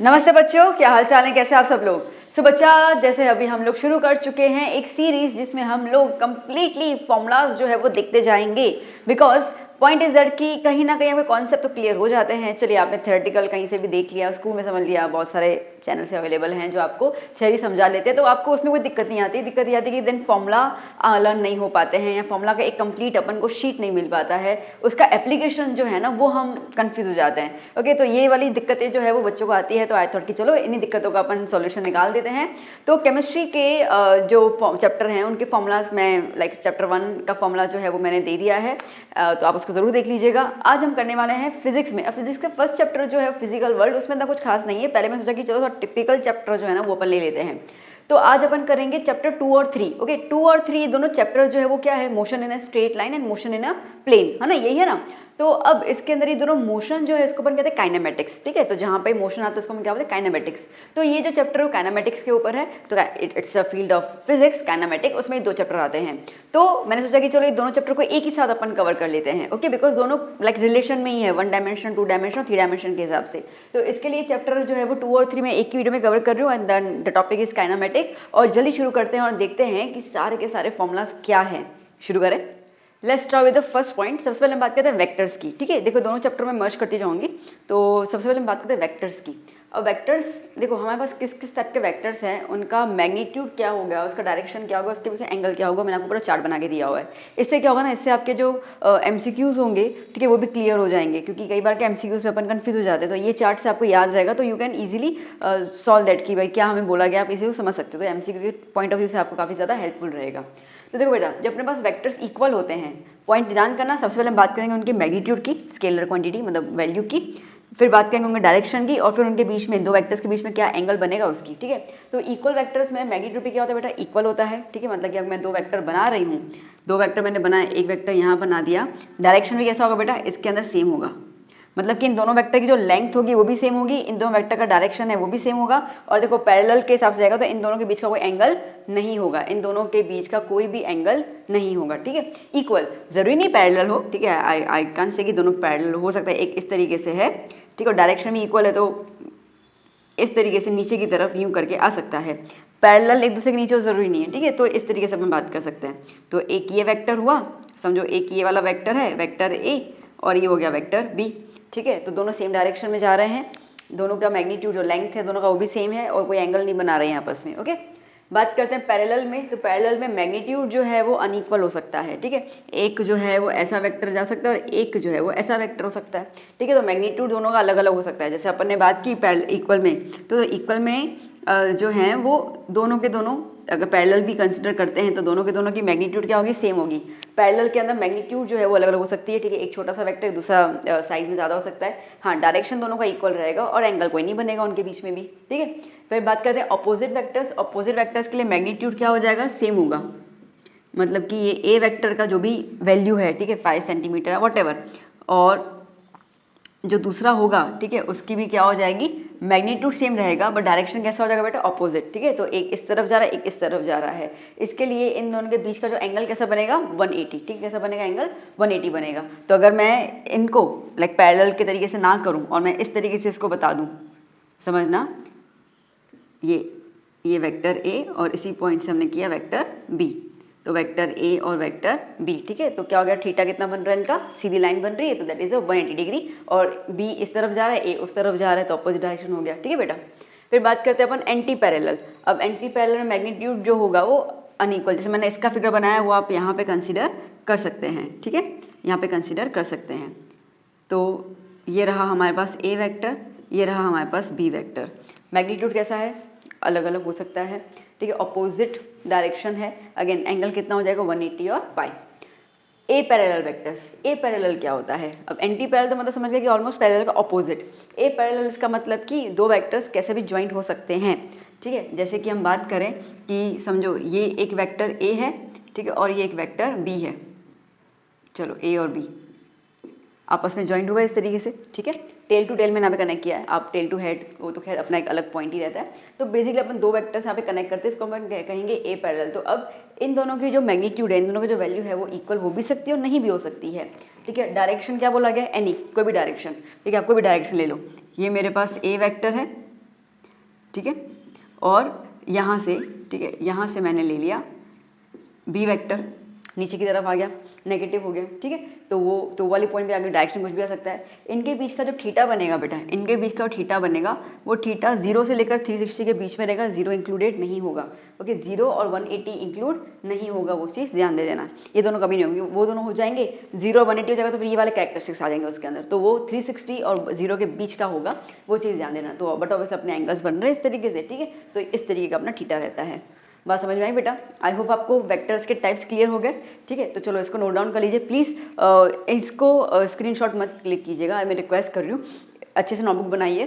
नमस्ते बच्चों, क्या हाल चाल है, कैसे आप सब लोग। बच्चा, जैसे अभी हम लोग शुरू कर चुके हैं एक सीरीज जिसमें हम लोग कंप्लीटली फॉर्मूलाज जो है वो देखते जाएंगे। बिकॉज पॉइंट इज दैट कि कहीं ना कहीं हमें कॉन्सेप्ट तो क्लियर हो जाते हैं। चलिए, आपने थ्योरेटिकल कहीं से भी देख लिया, स्कूल में समझ लिया, बहुत सारे चैनल से अवेलेबल हैं जो आपको थ्योरी समझा लेते हैं, तो आपको उसमें कोई दिक्कत नहीं आती। दिक्कत ये आती है कि देन फॉर्मूला लर्न नहीं हो पाते हैं या फॉर्मूला का एक कंप्लीट अपन को शीट नहीं मिल पाता है, उसका एप्लीकेशन जो है ना वो हम कंफ्यूज हो जाते हैं। ओके, तो ये वाली दिक्कतें जो है वो बच्चों को आती है, तो आई थॉट कि चलो इन्हीं दिक्कतों का अपन सॉल्यूशन निकाल देते हैं। तो केमिस्ट्री के जो चैप्टर हैं उनके फॉर्मूलाज में लाइक चैप्टर 1 का फॉर्मूला जो है वो मैंने दे दिया है, तो आप उसको ज़रूर देख लीजिएगा। आज हम करने वाले हैं फिजिक्स में। अब फिजिक्स का फर्स्ट चैप्टर जो है फिजिकल वर्ल्ड, उसमें इतना कुछ खास नहीं है। पहले मैं सोचा कि चलो थोड़ा टिपिकल चैप्टर जो है ना वो अपन ले लेते हैं। तो आज अपन करेंगे चैप्टर 2 और 3। ओके, 2 और 3 दोनों चैप्टर जो है वो क्या है, motion in a straight line and motion in a plane, है ना, यही है ना। तो अब इसके अंदर ये दोनों मोशन जो है इसको अपन कहते हैं काइनेमेटिक्स। ठीक है, तो जहाँ पे मोशन आता है उसको हम क्या बोलते हैं, काइनेमेटिक्स। तो ये जो चैप्टर है वो काइनेमेटिक्स के ऊपर है, तो it's a field of physics, kinematic, उसमें ये 2 चैप्टर आते हैं। तो मैंने सोचा कि चलो ये दोनों चैप्टर को एक ही साथ अपन कवर कर लेते हैं। ओके, बिकॉज दोनों लाइक रिलेशन में ही है, 1 डायमेंशन, 2 डायमेंशन, 3 डायमेंशन के हिसाब से। तो इसके लिए चैप्टर जो है वो 2 और 3 में एक ही वीडियो में कवर कर रही हूँ, and then the topic is kinematic. और जल्दी शुरू करते हैं और देखते हैं कि सारे के सारे फॉर्मूलाज क्या हैं। शुरू करें। Let's start with the first point. सबसे पहले हम बात करते हैं वेक्टर्स की। ठीक है, देखो दोनों चैप्टर में मर्ज करती जाऊंगी। तो सबसे पहले हम बात करते हैं वेक्टर्स की। अब वेक्टर्स देखो हमारे पास किस किस टाइप के वेक्टर्स हैं, उनका मैग्नीट्यूड क्या होगा, उसका डायरेक्शन क्या होगा, उसके पीछे एंगल क्या होगा, मैंने आपको पूरा चार्ट बना के दिया हुआ है। इससे क्या होगा ना, इससे आपके जो MCQs होंगे, ठीक है, वो भी क्लियर हो जाएंगे, क्योंकि कई बार के MCQs में अपन कन्फ्यूज हो जाते हैं। तो ये चार्ट से आपको याद रहेगा, तो you can easily solve that कि भाई क्या हमें बोला गया, आप इसी को समझ सकते हो। तो MCQ के पॉइंट ऑफ व्यू से आपको काफ़ी ज़्यादा हेल्पफुल रहेगा। तो देखो बेटा, जब अपने पास वेक्टर्स इक्वल होते हैं, पॉइंट ध्यान करना, सबसे पहले हम बात करेंगे उनके मैग्नीट्यूड की, स्केलर क्वांटिटी मतलब वैल्यू की, फिर बात करेंगे उनके डायरेक्शन की, और फिर उनके बीच में, 2 वेक्टर्स के बीच में क्या एंगल बनेगा उसकी। ठीक है, तो इक्वल वेक्टर्स में मैग्नीट्यूड भी क्या होता है बेटा, इक्वल होता है। ठीक है, मतलब कि अगर मैं 2 वेक्टर बना रही हूँ, 2 वेक्टर मैंने बनाया, एक वेक्टर यहाँ बना दिया, डायरेक्शन भी कैसा होगा बेटा, इसके अंदर सेम होगा। मतलब कि इन दोनों वेक्टर की जो लेंथ होगी वो भी सेम होगी, इन दोनों वेक्टर का डायरेक्शन है वो भी सेम होगा। और देखो पैरेलल के हिसाब से जाएगा तो इन दोनों के बीच का कोई एंगल नहीं होगा, इन दोनों के बीच का कोई भी एंगल नहीं होगा। ठीक है, इक्वल जरूरी नहीं पैरेलल हो। ठीक है, आई कांट से कि दोनों पैरेलल हो सकता है, एक इस तरीके से है, ठीक है, और डायरेक्शन भी इक्वल है तो इस तरीके से नीचे की तरफ यूँ करके आ सकता है। पैरेलल एक दूसरे के नीचे ज़रूरी नहीं है। ठीक है, तो इस तरीके से अपन बात कर सकते हैं। तो एक ये वेक्टर हुआ, समझो एक ये वाला वेक्टर है, वेक्टर A, और ये हो गया वेक्टर B। ठीक है, तो दोनों सेम डायरेक्शन में जा रहे हैं, दोनों का मैग्नीट्यूड जो लेंथ है दोनों का वो भी सेम है, और कोई एंगल नहीं बना रहे हैं आपस में। ओके, बात करते हैं पैरेलल में। तो पैरेलल में मैग्नीट्यूड जो है वो अनइक्वल हो सकता है। ठीक है, एक जो है वो ऐसा वेक्टर जा सकता है और एक जो है वो ऐसा वेक्टर हो सकता है। ठीक है, तो मैग्नीट्यूड दोनों का अलग अलग हो सकता है। जैसे अपन ने बात की इक्वल में, तो इक्वल में जो हैं वो दोनों के दोनों, अगर पैरेलल भी कंसिडर करते हैं तो दोनों के दोनों की मैग्नीट्यूड क्या होगी, सेम होगी। पैरेलल के अंदर मैग्नीट्यूड जो है वो अलग अलग हो सकती है। ठीक है, एक छोटा सा वेक्टर दूसरा साइज में ज़्यादा हो सकता है। हाँ, डायरेक्शन दोनों का इक्वल रहेगा और एंगल कोई नहीं बनेगा उनके बीच में भी। ठीक है, फिर बात करते हैं अपोजिट वेक्टर्स। अपोजिट वेक्टर्स के लिए मैग्नीट्यूड क्या हो जाएगा, सेम होगा। मतलब कि ये A वेक्टर का जो भी वैल्यू है, ठीक है, 5 सेंटीमीटर है वॉट एवर, और जो दूसरा होगा, ठीक है, उसकी भी क्या हो जाएगी, मैग्नीट्यूड सेम रहेगा, बट डायरेक्शन कैसा हो जाएगा बेटा, ऑपोजिट। ठीक है, तो एक इस तरफ जा रहा है, एक इस तरफ जा रहा है। इसके लिए इन दोनों के बीच का जो एंगल कैसा बनेगा, 180। ठीक है, कैसा बनेगा, एंगल 180 बनेगा। तो अगर मैं इनको लाइक पैरेलल के तरीके से ना करूं और मैं इस तरीके से इसको बता दूं, समझना, ये वेक्टर A और इसी पॉइंट से हमने किया वेक्टर B, तो वेक्टर A और वेक्टर B। ठीक है, तो क्या हो गया, थीटा कितना बन रहा है, इनका सीधी लाइन बन रही है, तो दैट इज 180 डिग्री, और B इस तरफ जा रहा है, A उस तरफ जा रहा है, तो अपोजिट डायरेक्शन हो गया। ठीक है बेटा, फिर बात करते हैं अपन एंटी पैरेलल। अब एंटी पैरेलल में मैग्नीट्यूड जो होगा वो अनइक्वल, जैसे मैंने इसका फिगर बनाया वो आप यहाँ पे कंसिडर कर सकते हैं। ठीक है, यहाँ पे कंसिडर कर सकते हैं। तो ये रहा हमारे पास A वेक्टर, ये रहा हमारे पास B वेक्टर। मैग्नीट्यूड कैसा है, अलग अलग हो सकता है। ठीक है, अपोजिट डायरेक्शन है, अगेन एंगल कितना हो जाएगा, 180 और पाई। ए पैरेलल वेक्टर्स, ए पैरेलल क्या होता है, अब एंटी पैरेलल तो मतलब समझ गया कि ऑलमोस्ट पैरेलल का ऑपोजिट। ए पैरेलल इसका मतलब कि 2 वेक्टर्स कैसे भी ज्वाइंट हो सकते हैं। ठीक है, जैसे कि हम बात करें कि समझो ये एक वेक्टर A है, ठीक है, और ये एक वेक्टर B है। चलो A और B आपस में ज्वाइंट हुआ इस तरीके से। ठीक है, टेल टू टेल मैंने यहाँ पे कनेक्ट किया है, आप टेल टू हेड वो तो खैर अपना एक अलग पॉइंट ही रहता है। तो बेसिकली अपन 2 वेक्टर्स यहाँ पे कनेक्ट करते हैं, इसको हम कहेंगे ए पैरेलल। तो अब इन दोनों की जो मैग्नीट्यूड है, इन दोनों की जो वैल्यू है वो इक्वल हो भी सकती है और नहीं भी हो सकती है। ठीक है, डायरेक्शन क्या बोला गया, एनी, कोई भी डायरेक्शन। ठीक है, आप कोई भी डायरेक्शन ले लो, ये मेरे पास ए वेक्टर है, ठीक है, और यहाँ से, ठीक है, यहाँ से मैंने ले लिया बी वेक्टर, नीचे की तरफ आ गया, नेगेटिव हो गया, ठीक है। तो वो वाली पॉइंट पे आगे डायरेक्शन कुछ भी आ सकता है। इनके बीच का जो थीटा बनेगा बेटा, इनके बीच का थीटा बनेगा, वो थीटा 0 से लेकर 360 के बीच में रहेगा, 0 इंक्लूडेड नहीं होगा। ओके, 0 और 180 इंक्लूड नहीं होगा, वो चीज़ ध्यान दे देना। ये दोनों कभी नहीं होंगे, वो दोनों हो जाएंगे, 0 और 180 हो जाएगा तो फिर ये वाले कैरेक्टरिस्टिक्स आ जाएंगे उसके अंदर, तो वो 360 और 0 के बीच का होगा, वो चीज़ ध्यान देना। तो बट ऑब्वियसली अपने एंगल्स बन रहे हैं इस तरीके से, ठीक है। तो इस तरीके का अपना थीटा रहता है। बात समझ में आई बेटा? आई होप आपको वेक्टर्स के टाइप्स क्लियर हो गए, ठीक है। तो चलो इसको नोट डाउन कर लीजिए प्लीज़। इसको स्क्रीनशॉट मत क्लिक कीजिएगा, मैं रिक्वेस्ट कर रही हूँ, अच्छे से नोटबुक बनाइए,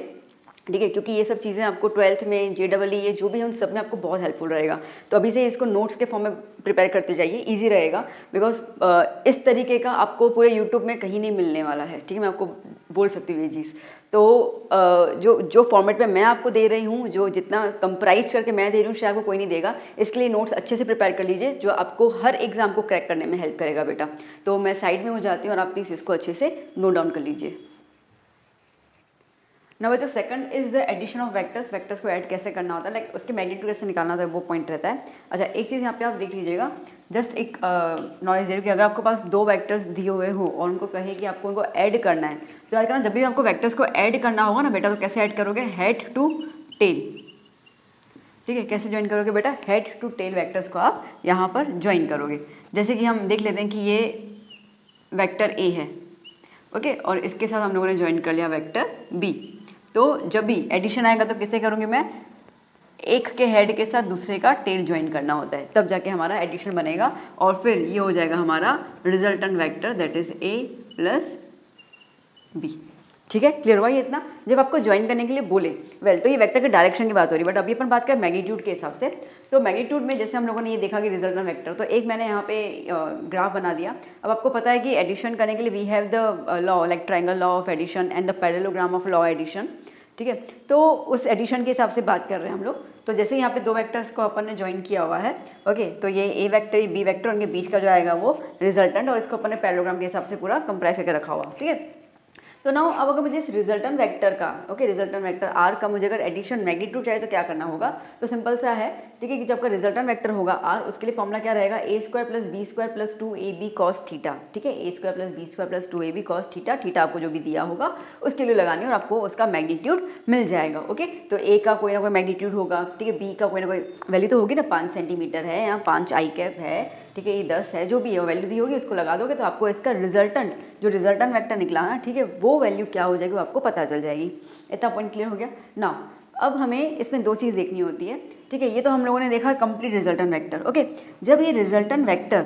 ठीक है, क्योंकि ये सब चीज़ें आपको 12th में JEE ये जो भी है उन सब में आपको बहुत हेल्पफुल रहेगा। तो अभी से इसको नोट्स के फॉर्म में प्रिपेयर करते जाइए, इजी रहेगा, बिकॉज इस तरीके का आपको पूरे यूट्यूब में कहीं नहीं मिलने वाला है, ठीक है। मैं आपको बोल सकती हूँ ये चीज़। तो जो फॉर्मेट में मैं आपको दे रही हूँ, जो जितना कंप्राइज करके मैं दे रही हूँ, शायद आपको कोई नहीं देगा। इसके लिए नोट्स अच्छे से प्रिपेयर कर लीजिए, जो आपको हर एग्जाम को क्रैक करने में हेल्प करेगा बेटा। तो मैं साइड में हो जाती हूँ और आप प्लीज़ इसको अच्छे से नोट डाउन कर लीजिए। ना बच्चों, second is the addition of vectors. Vectors को ऐड कैसे करना होता है, लाइक उसके मैग्नीट्यूड कैसे निकालना होता है, वो पॉइंट रहता है। अच्छा, एक चीज़ यहाँ पे आप देख लीजिएगा, जस्ट एक नॉलेज दे रही हूँ कि अगर आपके पास 2 वेक्टर्स दिए हुए हो और उनको कहे कि आपको उनको ऐड करना है, तो याद करना, जब भी आपको वेक्टर्स को ऐड करना होगा ना बेटा, तो कैसे ऐड करोगे, हेड टू टेल, ठीक है। कैसे ज्वाइन करोगे बेटा, हेड टू टेल वेक्टर्स को आप यहाँ पर ज्वाइन करोगे। जैसे कि हम देख लेते हैं कि ये वेक्टर ए है, ओके, और इसके साथ हम लोगों ने ज्वाइन कर लिया वेक्टर बी। तो जब भी एडिशन आएगा तो किसे करूँगी मैं, एक के हेड के साथ दूसरे का टेल ज्वाइन करना होता है, तब जाके हमारा एडिशन बनेगा, और फिर ये हो जाएगा हमारा resultant vector, that is a plus b, ठीक है। क्लियर हुआ ये इतना? जब आपको ज्वाइन करने के लिए बोले, तो ये वेक्टर के डायरेक्शन की बात हो रही है, बट अभी अपन बात करें मैग्नीट्यूड के हिसाब से। तो मैग्नीट्यूड में जैसे हम लोगों ने ये देखा कि रिजल्टेंट वेक्टर, तो एक मैंने यहाँ पे ग्राफ बना दिया। अब आपको पता है कि एडिशन करने के लिए we have the law, like triangle law of addition and the parallelogram of law addition, ठीक है। तो उस एडिशन के हिसाब से बात कर रहे हैं हम लोग। तो जैसे यहाँ पे 2 वेक्टर्स को अपन ने ज्वाइन किया हुआ है, ओके, तो ये ए वेक्टर, ये बी वेक्टर, उनके बीच का जो आएगा वो रिजल्टेंट, और इसको अपन ने पैरेललोग्राम के हिसाब से पूरा कंप्रेस करके रखा हुआ, ठीक है। तो नाउ अब अगर मुझे इस रिजल्टेंट वेक्टर का, ओके, रिजल्टेंट वेक्टर आर का मुझे अगर एडिशन मैग्नीट्यूड चाहिए तो क्या करना होगा, तो सिंपल सा है, ठीक है, कि जब आपका रिजल्टेंट वेक्टर होगा आर, उसके लिए फॉर्मूला क्या रहेगा, A square plus B square plus 2ab cos theta, ठीक है। A square plus B square plus 2ab cos theta, theta आपको जो भी दिया होगा उसके लिए लगानी है और आपको उसका मैग्नीट्यूड मिल जाएगा, ओके। तो ए का कोई ना कोई मैग्नीट्यूड होगा, ठीक है, बी का कोई ना कोई वैल्यू तो होगी ना, 5 सेंटीमीटर है, यहाँ 5 आई कैप है, ठीक है, ये 10 है, जो भी है वैल्यू दी होगी उसको लगा दोगे तो आपको इसका रिजल्टेंट, जो रिजल्टेंट वेक्टर निकला ना, ठीक है, वो वैल्यू क्या हो जाएगी वो आपको पता चल जाएगी। इतना पॉइंट क्लियर हो गया ना? अब हमें इसमें 2 चीज़ देखनी होती है, ठीक है। ये तो हम लोगों ने देखा कंप्लीट रिजल्टेंट वेक्टर, ओके। जब ये रिजल्टेंट वेक्टर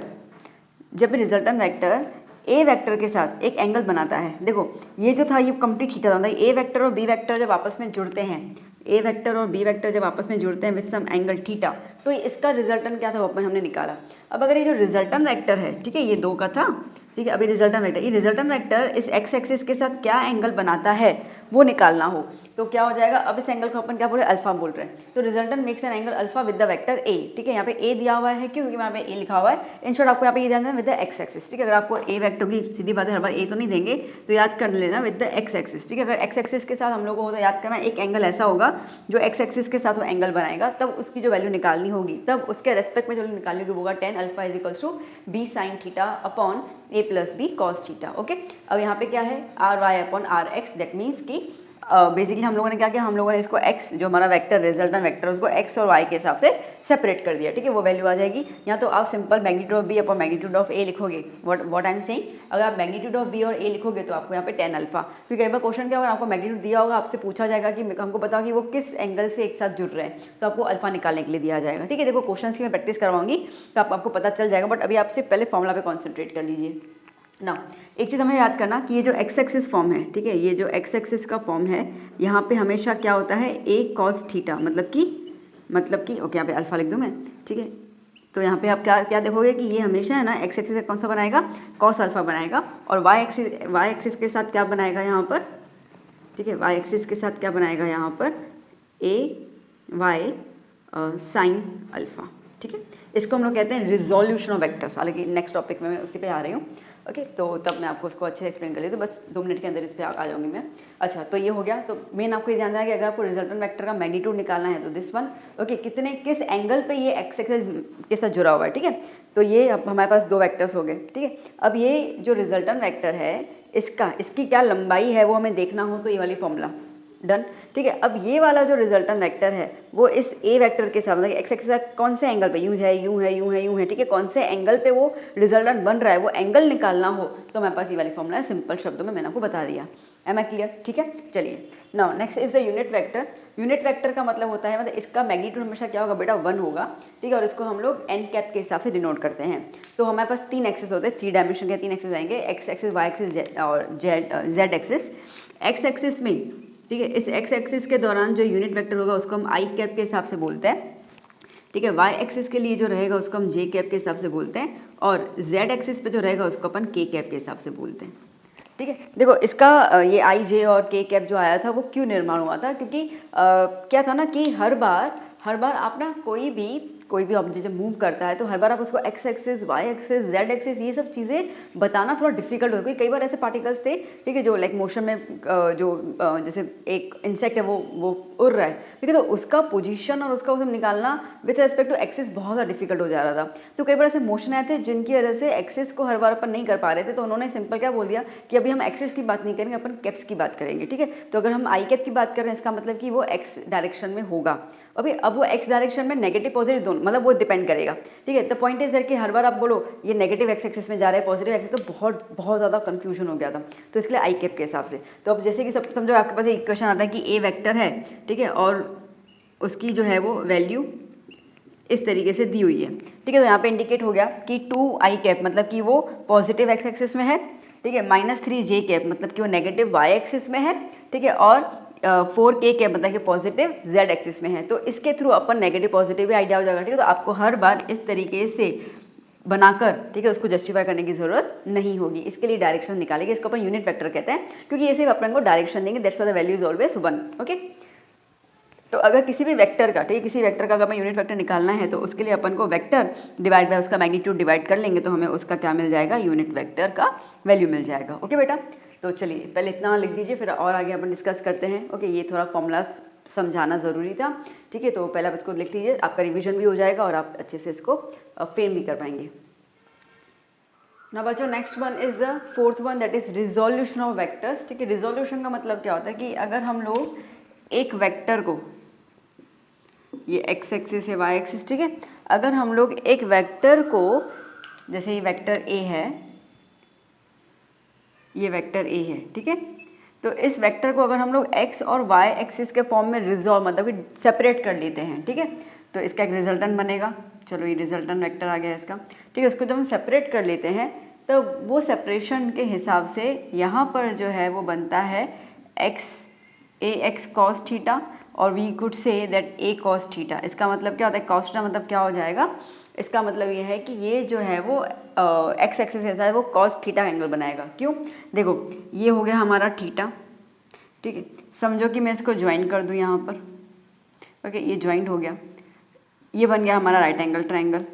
ए वेक्टर के साथ एक एंगल बनाता है, देखो ये जो था ये कंप्लीट थीटा था, ए वेक्टर और बी वेक्टर जब आपस में जुड़ते हैं, ए वेक्टर और बी वेक्टर जब आपस में जुड़ते हैं विद सम एंगल थीटा, तो इसका रिजल्टेंट क्या था वो हमने निकाला। अब अगर ये जो रिजल्टेंट वेक्टर है, ठीक है, ये 2 का था, ठीक है, अभी रिजल्टेंट वेक्टर, ये रिजल्टेंट वेक्टर इस एक्स एक्सिस के साथ क्या एंगल बनाता है वो निकालना हो, तो क्या हो जाएगा, अब इस एंगल को अपन क्या बोल रहे हैं, अल्फा बोल रहे हैं। तो resultant makes an angle alpha with the vector A, ठीक है। यहाँ पे ए दिया हुआ है, क्यों, क्योंकि यहाँ पे ए लिखा हुआ है। इन शॉर्ट आपको यहाँ पे ये ध्यान देना विद द एक्स एक्सिस, ठीक है। अगर आपको ए वेक्टर की सीधी बात है, हर बार ए तो नहीं देंगे, तो याद कर लेना विद द एक्स एक्सिस, ठीक है। अगर एक्स एक्सिस के साथ हम लोग को हो तो याद करना एक एंगल ऐसा होगा जो एक्स एक्सिस के साथ वो एंगल बनाएगा, तब उसकी जो वैल्यू निकालनी होगी, तब उसके रेस्पेक्ट में जो निकालनी होगी वो होगा tan alpha is equals to b sine theta upon a plus b cos theta, okay. अब यहाँ पे क्या है, r y upon r x, that means कि बेसिकली हम लोगों ने क्या किया, हम लोगों ने इसको x, जो हमारा वेक्टर रिजल्टेंट वेक्टर, उसको x और y के हिसाब से सेपरेट कर दिया, ठीक है। वो वैल्यू आ जाएगी। या तो आप simple magnitude of b upon magnitude of a लिखोगे, व्हाट आई एम सेइंग, अगर आप मैग्नीट्यूड ऑफ b और a लिखोगे तो आपको यहाँ पे tan अल्फा, क्योंकि कई बार क्वेश्चन क्या होगा, आपको मैग्नीट्यूड दिया होगा, आपसे पूछा जाएगा कि हमको बताओ कि वो किस एंगल से एक साथ जुड़ रहे हैं, तो आपको अल्फा निकालने के लिए दिया जाएगा, ठीक है। देखो क्वेश्चन की मैं प्रैक्टिस करवाऊंगी तो आपको पता चल जाएगा, बट अभी आपसे पहले फॉर्मूला पे कॉन्सेंट्रेट कर लीजिए ना। एक चीज़ हमें याद करना कि ये जो एक्स एक्सिस फॉर्म है, ठीक है, ये जो एक्स एक्सिस का फॉर्म है, यहाँ पे हमेशा क्या होता है, ए कॉस थीटा, मतलब कि ओके, यहाँ पे अल्फा लिख दूँ मैं, ठीक है। तो यहाँ पे आप क्या देखोगे कि ये हमेशा है ना, एक्स एक्सिस कौन सा बनाएगा, कॉस अल्फा बनाएगा, और वाई एक्सिस के साथ क्या बनाएगा यहाँ पर, ठीक है, वाई एक्सिस के साथ क्या बनाएगा यहाँ पर, ए वाई साइन अल्फा, ठीक है। इसको हम लोग कहते हैं रिजोल्यूशन ऑफ वेक्टर्स, हालांकि नेक्स्ट टॉपिक में मैं उसी पे आ रही हूँ। ओके, तो तब मैं आपको उसको अच्छे से एक्सप्लेन कर लेती हूँ, बस 2 मिनट के अंदर इस पर आ जाऊँगी मैं। अच्छा, तो ये हो गया। तो मेन आपको ये जानना है कि अगर आपको रिजल्टेंट वेक्टर का मैग्नीट्यूड निकालना है तो दिस वन, ओके, किस एंगल पे ये एक्स एक्सिस के साथ जुड़ा हुआ है, ठीक है। तो ये अब हमारे पास 2 वेक्टर्स हो गए, ठीक है। अब ये जो रिजल्टेंट वेक्टर है इसकी क्या लंबाई है वो हमें देखना हो तो ये वाली फॉर्मूला, डन, ठीक है। अब ये वाला जो रिजल्टेंट वेक्टर है वो इस ए वेक्टर के साथ, मतलब एक्स एक्सिस का कौन से एंगल पे, यूँ है, यूँ है, यूँ है, यूँ है, ठीक है, कौन से एंगल पे वो रिजल्टेंट बन रहा है, वो एंगल निकालना हो तो हमारे पास ये वाली फॉर्मूला है। सिंपल शब्दों में मैंने आपको बता दिया। एम आई क्लियर, ठीक है। चलिए, now next is the unit vector. Unit vector का मतलब होता है, मतलब इसका मैग्नीट्यूड हमेशा क्या होगा बेटा, 1 होगा, ठीक है। और इसको हम लोग एन कैप के हिसाब से डिनोट करते हैं। तो हमारे पास 3 एक्सिस होते हैं, 3 डायमेंशन के 3 एक्सिस आएंगे, एक्स एक्सिस, वाई एक्सिस और जेड एक्सिस। एक्स एक्सिस में, ठीक है, इस एक्स एक्सिस के दौरान जो यूनिट वेक्टर होगा उसको हम आई कैप के हिसाब से बोलते हैं, ठीक है। वाई एक्सिस के लिए जो रहेगा उसको हम जे कैप के हिसाब से बोलते हैं, और जेड एक्सिस पे जो रहेगा उसको अपन के कैप के हिसाब से बोलते हैं, ठीक है। देखो इसका ये आई जे और के कैप जो आया था वो क्यों निर्माण हुआ था, क्योंकि क्या था ना कि हर बार आप ना कोई भी ऑब्जेक्ट जब मूव करता है तो हर बार आप उसको x axis, y axis, z axis, ये सब चीज़ें बताना थोड़ा डिफिकल्ट हो, क्योंकि कई बार ऐसे पार्टिकल्स थे, ठीक है, जो लाइक मोशन में जैसे एक इंसेक्ट है वो उड़ रहा है, ठीक है, तो उसका पोजीशन और उसका उसे निकालना विथ रेस्पेक्ट टू एक्सिस बहुत ज़्यादा डिफिकल्ट हो जा रहा था। तो कई बार ऐसे मोशन आए थे जिनकी वजह से एक्सिस को हर बार अपन नहीं कर पा रहे थे, तो उन्होंने सिंपल क्या बोल दिया कि अभी हम एक्सिस की बात नहीं करेंगे, अपन कैप्स की बात करेंगे, ठीक है। तो अगर हम आई कैप की बात कर रहे हैं इसका मतलब कि वो एक्स डायरेक्शन में होगा। अभी अब वो एक्स डायरेक्शन में नेगेटिव पॉजिटिव दोनों, मतलब वो डिपेंड करेगा, ठीक है। द पॉइंट इज दैट कि हर बार आप बोलो ये नेगेटिव एक्स एक्सिस में जा रहा है, पॉजिटिव एक्सिस, तो बहुत ज़्यादा कंफ्यूजन हो गया था, तो इसके लिए आई कैप के हिसाब से। तो अब जैसे कि सब समझो आपके पास एक क्वेश्चन आता है कि ए वेक्टर है, ठीक है, और उसकी जो है वो वैल्यू इस तरीके से दी हुई है, ठीक है। तो यहाँ पे इंडिकेट हो गया कि 2 आई कैप मतलब कि वो पॉजिटिव एक्स एक्सिस में है, ठीक है, -3 जे कैप मतलब कि वो नेगेटिव वाई एक्सिस में है, ठीक है, और 4 के कैप मतलब कि पॉजिटिव जेड एक्सिस में है। तो इसके थ्रू अपन नेगेटिव पॉजिटिव भी आइडिया हो जाएगा, ठीक है। तो आपको हर बार इस तरीके से बनाकर, ठीक है, उसको जस्टिफाई करने की जरूरत नहीं होगी। इसके लिए डायरेक्शन निकालेंगे, इसको अपन यूनिट वेक्टर कहते हैं, क्योंकि ये सिर्फ अपन को डायरेक्शन देंगे, that's why the value is always 1, okay. तो अगर किसी भी वेक्टर का, ठीक है, किसी वेक्टर का अगर हमें यूनिट वेक्टर निकालना है तो उसके लिए अपन को वेक्टर डिवाइड बाय उसका मैग्नीट्यूड डिवाइड कर लेंगे, तो हमें उसका क्या मिल जाएगा, यूनिट वेक्टर का वैल्यू मिल जाएगा, ओके बेटा। तो चलिए पहले इतना लिख दीजिए, फिर और आगे अपन डिस्कस करते हैं, ओके। ये थोड़ा फॉर्मूलाज समझाना ज़रूरी था, ठीक है। तो पहले आप इसको लिख लीजिए, आपका रिविजन भी हो जाएगा और आप अच्छे से इसको फ्रेम भी कर पाएंगे। ना बच्चों, next one is the 4th one, that is resolution of vectors, ठीक है। रिजोल्यूशन का मतलब क्या होता है कि अगर हम लोग एक वेक्टर को, ये एक्स एक्सिस है, वाई एक्सिस, ठीक है, अगर हम लोग एक वेक्टर को, जैसे ये वेक्टर ए है, ये वेक्टर ए है, ठीक है, तो इस वेक्टर को अगर हम लोग एक्स और वाई एक्सिस के फॉर्म में रिजॉल्व मतलब कि सेपरेट कर लेते हैं, ठीक है, तो इसका एक रिजल्टेंट बनेगा। चलो ये रिजल्टेंट वेक्टर आ गया इसका, ठीक है। उसको जब हम सेपरेट कर लेते हैं तो वो सेपरेशन के हिसाब से यहाँ पर जो है वो बनता है x, a x cos theta, और we could say that a cos theta. इसका मतलब क्या होता है, कॉस थीटा मतलब क्या हो जाएगा, इसका मतलब ये है कि ये जो है वो एक्स एक्सिस ऐसा है वो कॉस थीटा एंगल बनाएगा। क्यों, देखो ये हो गया हमारा थीटा, ठीक है, समझो कि मैं इसको ज्वाइन कर दूँ यहाँ पर, ओके, ये ज्वाइंट हो गया, ये बन गया हमारा राइट एंगल ट्रायंगल,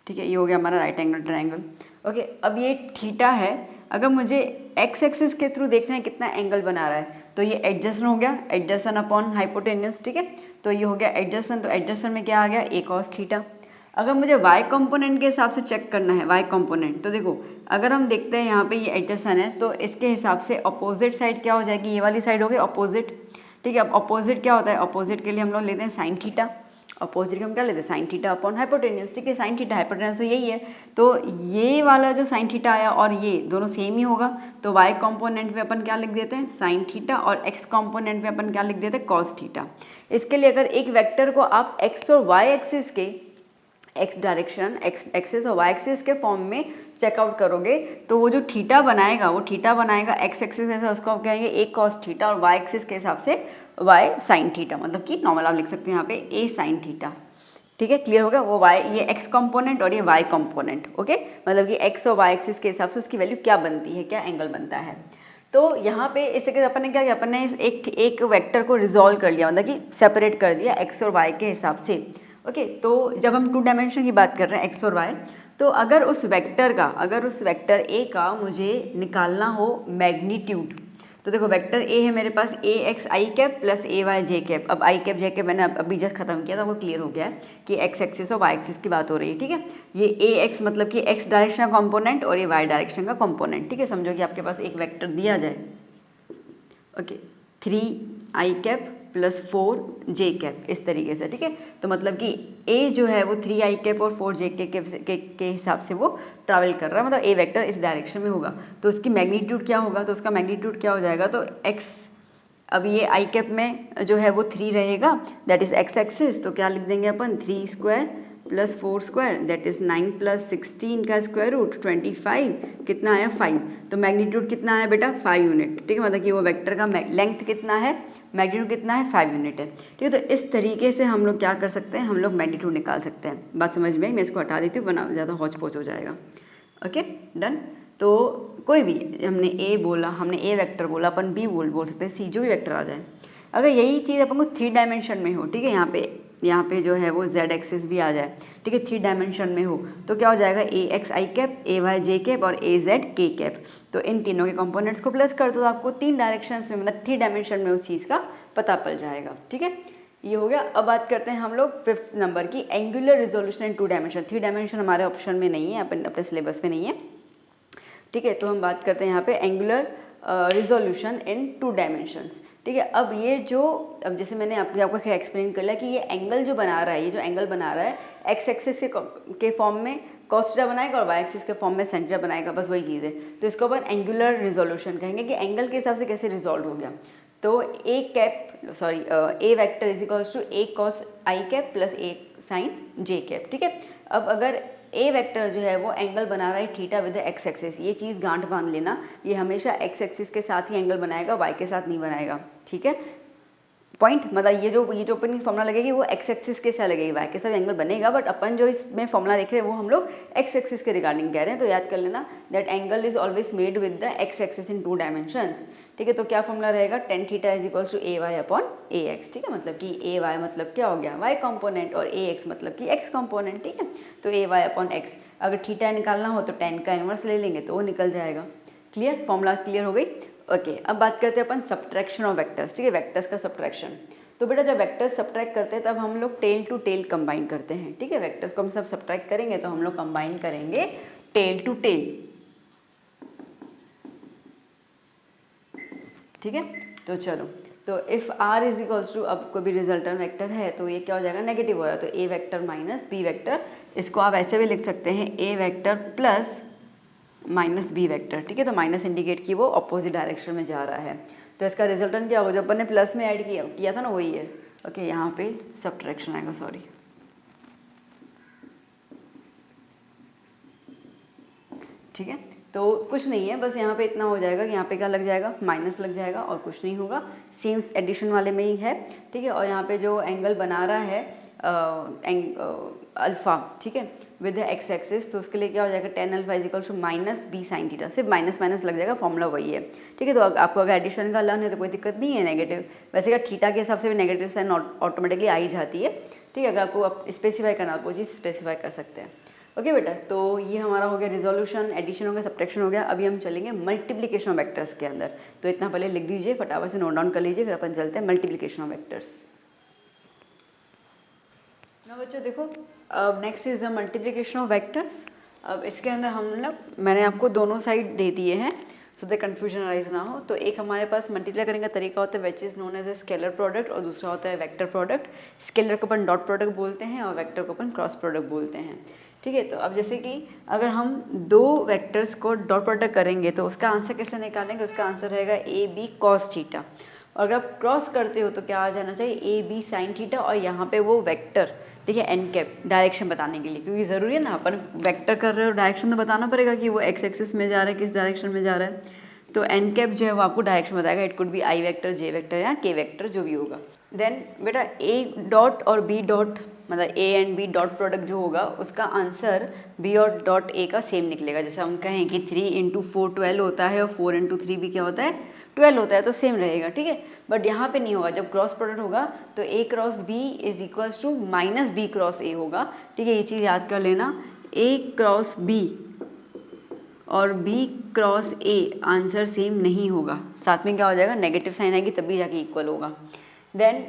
ठीक है, ये हो गया हमारा राइट एंगल ट्रायंगल, ओके। अब ये थीटा है, अगर मुझे एक्स एक्सिस के थ्रू देखना है कितना एंगल बना रहा है, तो ये एडजस्टन हो गया, एडजस्टन अपॉन हाइपोटेन्यूस, ठीक है, तो ये हो गया एडजस्टन, तो एडजस्टन में क्या आ गया, ए कॉस थीटा। अगर मुझे वाई कंपोनेंट के हिसाब से चेक करना है, वाई कंपोनेंट, तो देखो अगर हम देखते हैं यहाँ पे ये एडजस्टन है, तो इसके हिसाब से अपोजिट साइड क्या हो जाएगी, ये वाली साइड हो गई अपोजिट, ठीक है। अब अपोजिट क्या होता है, अपोजिट के लिए हम लोग लेते हैं साइन थीटा, अपोजिट के हम क्या लेते हैं, साइन थीटा अपॉन हाइपोटेन्यूस, ठीक है, साइन थीटा हाइपोटेन्यूस तो यही है, तो ये वाला जो साइन थीटा आया और ये दोनों सेम ही होगा, तो वाई कंपोनेंट में अपन क्या लिख देते हैं, साइन थीटा, और एक्स कंपोनेंट में अपन क्या लिख देते हैं, कॉस थीटा। इसके लिए अगर एक वेक्टर को आप एक्स और वाई एक्सिस के, एक्स डायरेक्शन, एक्स एक्सिस और वाई एक्सिस के फॉर्म में चेकआउट करोगे, तो वो जो थीटा बनाएगा वो थीटा बनाएगा एक्स एक्सिस ऐसा, उसको आप कहेंगे ए कॉस थीटा, और वाई एक्सिस के हिसाब से वाई साइन थीटा, मतलब कि नॉर्मल आप लिख सकते हैं यहाँ पे ए साइन थीटा, ठीक है, क्लियर हो गया। वो वाई, ये एक्स कंपोनेंट और ये वाई कंपोनेंट, ओके, मतलब कि एक्स और वाई एक्सिस के हिसाब से उसकी वैल्यू क्या बनती है, क्या एंगल बनता है। तो यहाँ पे इस तरीके से अपन ने क्या किया, अपन ने इस एक वेक्टर को रिजॉल्व कर लिया, मतलब कि सेपरेट कर दिया एक्स और वाई के हिसाब से, ओके। तो जब हम 2 डायमेंशन की बात कर रहे हैं एक्स और वाई, तो अगर उस वेक्टर ए का मुझे निकालना हो मैग्नीट्यूड, तो देखो वेक्टर ए है मेरे पास ए x I cap plus a Y j cap. अब आई कैप जे कैप मैंने अभी जस्ट खत्म किया था, वो क्लियर हो गया है कि एक्स एक्सिस और वाई एक्सिस की बात हो रही है, ठीक है। ये ए एक्स मतलब कि एक्स डायरेक्शन का कॉम्पोनेंट और ये वाई डायरेक्शन का कॉम्पोनेंट, ठीक है। समझो कि आपके पास एक वेक्टर दिया जाए, ओके, 3 आई कैप प्लस 4 जे कैप, इस तरीके से, ठीक है। तो मतलब कि ए जो है वो 3 आई कैप और 4 जे के हिसाब से वो ट्रैवल कर रहा है, मतलब ए वेक्टर इस डायरेक्शन में होगा। तो उसकी मैग्नीट्यूड क्या होगा, तो उसका मैग्नीट्यूड क्या हो जाएगा, तो एक्स, अब ये आई कैप में जो है वो 3 रहेगा, दैट इज एक्स एक्सिस, तो क्या लिख देंगे अपन 3 square plus 4 square that is 9 plus 16 का स्क्वायर रूट 25, कितना आया 5। तो मैग्नीट्यूड कितना आया बेटा 5 यूनिट, ठीक है। मतलब कि वो वेक्टर का लेंथ कितना है, मैग्नीट्यूड कितना है 5 यूनिट है, ठीक है। तो इस तरीके से हम लोग क्या कर सकते हैं, हम लोग मैग्नीट्यूड निकाल सकते हैं। बात समझ में आई, मैं इसको हटा देती हूँ वरना ज़्यादा हौच पौच हो जाएगा। Okay done. तो कोई भी, हमने ए बोला, हमने ए वेक्टर बोला, अपन बी बोल सकते हैं, सी जो भी वेक्टर आ जाए। अगर यही चीज़ अपन को 3 डायमेंशन में हो, ठीक है, यहाँ पे जो है वो जेड एक्सिस भी आ जाए, ठीक है, 3 डायमेंशन में हो, तो क्या हो जाएगा ए एक्स आई कैप, ए वाई जे कैप और ए जेड के कैप। तो इन तीनों के कंपोनेंट्स को प्लस कर दो तो आपको 3 डायरेक्शंस में, मतलब 3 डायमेंशन में उस चीज़ का पता पड़ जाएगा, ठीक है। ये हो गया। अब बात करते हैं हम लोग 5th नंबर की, angular resolution in 2 dimension. 3 dimension हमारे ऑप्शन में नहीं है, अपने सिलेबस में नहीं है, ठीक है। तो हम बात करते हैं यहाँ पे एंगुलर रिजोल्यूशन इन 2 डायमेंशंस, ठीक है। अब ये जो, अब जैसे मैंने आपको एक्सप्लेन कर लिया कि ये एंगल जो बना रहा है, ये जो एंगल बना रहा है एक्स एक्सिस के फॉर्म में cos थीटा बनाएगा और वाई एक्सिस के फॉर्म में sin थीटा बनाएगा, बस वही चीज़ है। तो इसको अपन एंगुलर रिजोल्यूशन कहेंगे कि एंगल के हिसाब से कैसे रिजॉल्व हो गया। तो A vector is equals to A cos I cap plus A sine J cap, ठीक है। अब अगर ए वेक्टर जो है वो एंगल बना रहा है थीटा विद एक्स एक्सिस, ये चीज़ गांठ बांध लेना, ये हमेशा एक्स एक्सिस के साथ ही एंगल बनाएगा, वाई के साथ नहीं बनाएगा, ठीक है। पॉइंट, मतलब ये जो अपन की फॉर्मूला लगेगी वो एक्स एक्सिस के साथ लगेगी, वाई के साथ एंगल बनेगा, बट अपन जो इसमें फॉर्मूला देख रहे हैं वो हम लोग एक्स एक्सिस के रिगार्डिंग कह रहे हैं। तो याद कर लेना that angle is always made with the x axis in 2 dimensions, ठीक है। तो क्या फॉर्मूला रहेगा, tan theta is equals to a y upon a x, ठीक है। मतलब कि ए वाई मतलब क्या हो गया वाई कॉम्पोनेंट और ए एक्स मतलब कि एक्स कॉम्पोनेंट, ठीक है। तो ए वाई अपॉन एक्स, अगर थीटा निकालना हो तो 10 का इनवर्स ले लेंगे तो वो निकल जाएगा। क्लियर, फॉर्मूला क्लियर हो गई। ओके, अब बात करते हैं अपन सब्ट्रैक्शन ऑफ वेक्टर्स, ठीक है, वेक्टर्स का सब्ट्रैक्शन। तो बेटा जब वेक्टर्स सब्ट्रैक्ट करते हैं तब हम लोग टेल टू टेल कंबाइन करते हैं, ठीक है। वेक्टर्स को हम सब सब्ट्रैक्ट करेंगे तो हम लोग कंबाइन करेंगे टेल टू टेल, ठीक है। तो चलो, तो if r is equals to, अब कोई भी रिजल्टेंट वेक्टर है तो ये क्या हो जाएगा, नेगेटिव हो रहा है, तो A vector minus B vector, इसको आप ऐसे भी लिख सकते हैं A vector plus minus B vector, ठीक है। तो माइनस इंडिकेट की वो अपोजिट डायरेक्शन में जा रहा है, तो इसका रिजल्टेंट क्या होगा, जो अपन ने प्लस में ऐड किया था ना वही है। ओके, यहाँ पे सब्ट्रैक्शन आएगा, सॉरी, ठीक है। तो कुछ नहीं है, बस यहाँ पे इतना हो जाएगा कि यहाँ पे क्या लग जाएगा, माइनस लग जाएगा और कुछ नहीं होगा, सेम एडिशन वाले में ही है, ठीक है। और यहाँ पे जो एंगल बना रहा है अल्फ़ा, ठीक है, विद एक्स एक्सिस, तो उसके लिए क्या हो जाएगा, tan alpha is equal to minus b sine theta, सिर्फ माइनस माइनस लग जाएगा, फॉर्मूला वही है, ठीक है। तो आपको अगर एडिशन का लर्न है तो कोई दिक्कत नहीं है, नेगेटिव वैसे का थीटा के हिसाब से भी नेगेटिव साइन ऑटोमेटिकली आ ही जाती है, ठीक है। अगर आपको स्पेसिफाई करना आप वो चीज़ स्पेसिफाई कर सकते हैं। ओके बेटा, तो ये हमारा हो गया रिजोल्यूशन, एडिशन हो गया, सब्ट्रैक्शन हो गया। अभी हम चलेंगे मल्टीप्लिकेशन ऑफ वेक्टर्स के अंदर, तो इतना पहले लिख दीजिए, फटाफट से नोट डाउन कर लीजिए, फिर अपन चलते हैं मल्टीप्लिकेशन ऑफ वेक्टर्स। ना बच्चों देखो, अब next is the multiplication of vectors. अब इसके अंदर हम लोग, मैंने आपको दोनों साइड दे दिए हैं सो द कन्फ्यूजन अराइज ना हो। तो एक हमारे पास मल्टीप्लाई करने का तरीका होता है which is known as a scalar product, और दूसरा होता है वेक्टर प्रोडक्ट। स्केलर को अपन डॉट प्रोडक्ट बोलते हैं और वेक्टर को अपन क्रॉस प्रोडक्ट बोलते हैं, ठीक है। तो अब जैसे कि अगर हम दो वेक्टर्स को डॉट प्रोडक्ट करेंगे तो उसका आंसर कैसे निकालेंगे, उसका आंसर रहेगा ए बी कॉस थीटा, और अगर आप क्रॉस करते हो तो क्या आ जाना चाहिए, ए बी साइन थीटा, और यहाँ पे वो वेक्टर, ठीक है, एन कैप, डायरेक्शन बताने के लिए, क्योंकि ज़रूरी है ना, अपन वेक्टर कर रहे हो डायरेक्शन तो बताना पड़ेगा कि वो एक्स एक्सिस में जा रहा है, किस डायरेक्शन में जा रहा है। तो एन कैप जो है वो आपको डायरेक्शन बताएगा, it could be i vector, j vector या के वेक्टर, जो भी होगा। देन बेटा ए डॉट और बी डॉट, मतलब a and b dot product जो होगा उसका आंसर बी और डॉट ए का सेम निकलेगा। जैसे हम कहें कि 3 इंटू 4 12 होता है और 4 इंटू 3 भी क्या होता है 12 होता है, तो सेम रहेगा, ठीक है। बट यहाँ पे नहीं होगा, जब क्रॉस प्रोडक्ट होगा तो A cross B is equals to minus B cross A होगा, ठीक है। ये चीज़ याद कर लेना, ए क्रॉस बी और B cross A answer same नहीं होगा, साथ में क्या हो जाएगा, नेगेटिव साइन आएगी तभी जाके इक्वल होगा। Then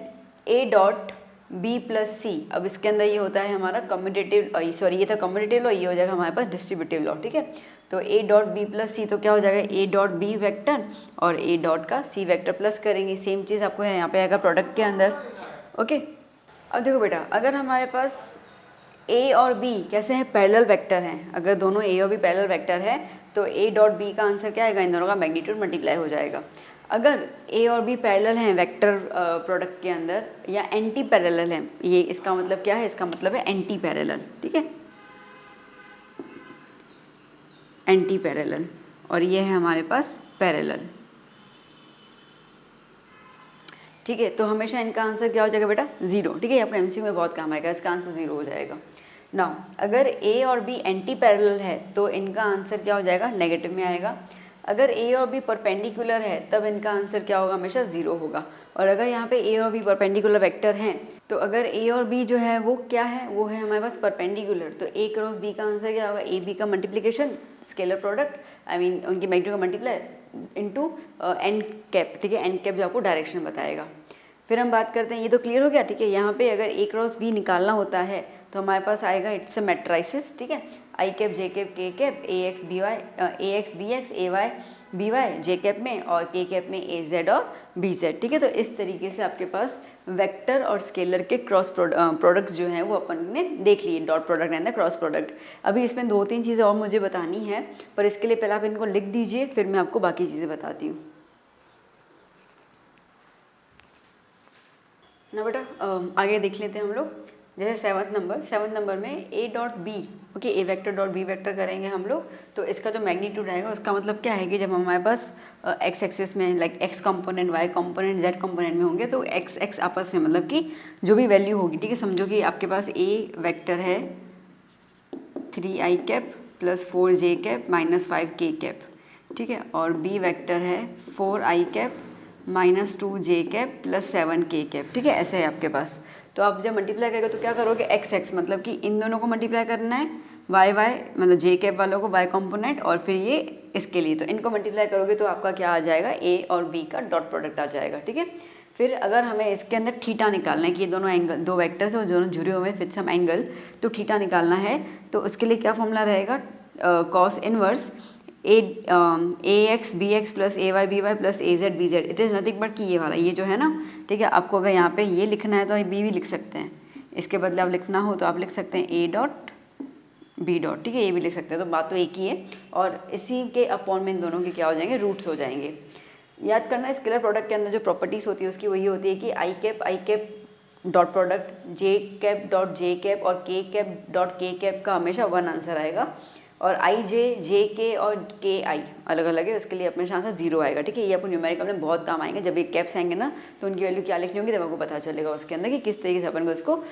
A dot B plus C, अब इसके अंदर ये होता है हमारा कम्यूटेटिव, सॉरी ये था कम्यूटेटिव लॉ, ये हो जाएगा हमारे पास डिस्ट्रीब्यूटिव लॉ, ठीक है। तो ए डॉट बी प्लस सी तो क्या हो जाएगा, ए डॉट बी वेक्टर और ए डॉट का सी वेक्टर प्लस करेंगे, सेम चीज़ आपको है यहाँ पे आएगा प्रोडक्ट के अंदर, ओके। अब देखो बेटा, अगर हमारे पास ए और बी कैसे हैं, पैरेलल वेक्टर हैं, अगर दोनों ए और बी पैरेलल वेक्टर है तो ए डॉट बी का आंसर क्या आएगा, इन दोनों का मैग्नीट्यूड मल्टीप्लाई हो जाएगा। अगर ए और बी पैरेलल हैं वेक्टर प्रोडक्ट के अंदर या एंटी पैरेलल हैं, ये इसका मतलब क्या है, इसका मतलब है एंटी पैरेलल, ठीक है, एंटी पैरेलल, और ये है हमारे पास पैरेलल, ठीक है। तो हमेशा इनका आंसर क्या हो जाएगा बेटा, जीरो, ठीक है, आपको एमसीक्यू में बहुत काम आएगा, इसका आंसर जीरो हो जाएगा। नाउ अगर ए और बी एंटी पैरेलल है तो इनका आंसर क्या हो जाएगा, नेगेटिव में आएगा। अगर ए और बी परपेंडिकुलर है तब इनका आंसर क्या होगा, हमेशा जीरो होगा। और अगर यहाँ पे ए और बी परपेंडिकुलर वेक्टर हैं तो अगर ए और बी जो है वो क्या है, वो है हमारे पास परपेंडिकुलर, तो ए क्रॉस बी का आंसर क्या होगा, ए बी का multiplication scalar product, I mean उनकी मैग्नीट्यूड का मल्टीप्लाई इनटू एन कैप, ठीक है, एन कैप जो आपको डायरेक्शन बताएगा। फिर हम बात करते हैं, ये तो क्लियर हो गया, ठीक है। यहाँ पे अगर ए क्रॉस बी निकालना होता है तो हमारे पास आएगा इट्स अ मैट्राइसिस, ठीक है, i cap j cap k cap a x b x a y b y j cap में और के कैप में ए जेड और बी जेड, ठीक है। तो इस तरीके से आपके पास वेक्टर और स्केलर के क्रॉस प्रोडक्ट्स जो हैं वो अपन ने देख लिए, dot product and the cross product. अभी इसमें 2-3 चीज़ें और मुझे बतानी है, पर इसके लिए पहले आप इनको लिख दीजिए, फिर मैं आपको बाकी चीज़ें बताती हूँ ना बेटा। आगे देख लेते हैं हम लोग, जैसे सेवन्थ नंबर में a dot b, okay, a vector dot b vector करेंगे हम लोग, तो इसका जो मैग्नीट्यूड आएगा उसका मतलब क्या है कि जब हमारे पास एक्स एक्सिस में like x component y component z component में होंगे तो एक्स एक्स आपस में मतलब कि जो भी वैल्यू होगी, ठीक है, समझो कि आपके पास ए वेक्टर है 3i cap plus 4j cap minus 5k cap, ठीक है, और बी वेक्टर है 4i cap minus 2j cap plus 7k cap, ठीक है, ऐसे है आपके पास। तो आप जब मल्टीप्लाई करोगे तो क्या करोगे, एक्स एक्स मतलब कि इन दोनों को मल्टीप्लाई करना है, वाई वाई मतलब जे कैप वालों को वाई कंपोनेंट, और फिर ये इसके लिए, तो इनको मल्टीप्लाई करोगे तो आपका क्या आ जाएगा, ए और बी का डॉट प्रोडक्ट आ जाएगा, ठीक है। फिर अगर हमें इसके अंदर थीटा निकालना है कि ये दोनों एंगल, दो वेक्टर्स और दोनों जुड़े हुए विद सम एंगल, तो थीटा निकालना है, तो उसके लिए क्या फॉर्मूला रहेगा, cos inverse a x b x plus a y b y plus a z b z, it is nothing but कि ये वाला, ये जो है ना, ठीक है। आपको अगर यहाँ पे ये लिखना है तो बी भी लिख सकते हैं, इसके बदले आप लिखना हो तो आप लिख सकते हैं ए डॉट बी डॉट, ठीक है, ये भी लिख सकते हैं, तो बात तो एक ही है। और इसी के अपॉन में इन दोनों के क्या हो जाएंगे, रूट्स हो जाएंगे। याद करना, स्केलर प्रोडक्ट के अंदर जो प्रॉपर्टीज़ होती है उसकी वही होती है कि आई कैप डॉट प्रोडक्ट जे कैप डॉट जे कैप और के कैप डॉट के कैप का हमेशा वन आंसर आएगा, और आई जे के और के आई अलग अलग है, उसके लिए अपने आंसर जीरो आएगा, ठीक है। ये आपको न्यूमेरिकल में बहुत काम आएंगे, जब ये कैप्स आएंगे ना तो उनकी वैल्यू क्या लिखनी होगी तब आपको पता चलेगा उसके अंदर कि किस तरीके से अपन को इसको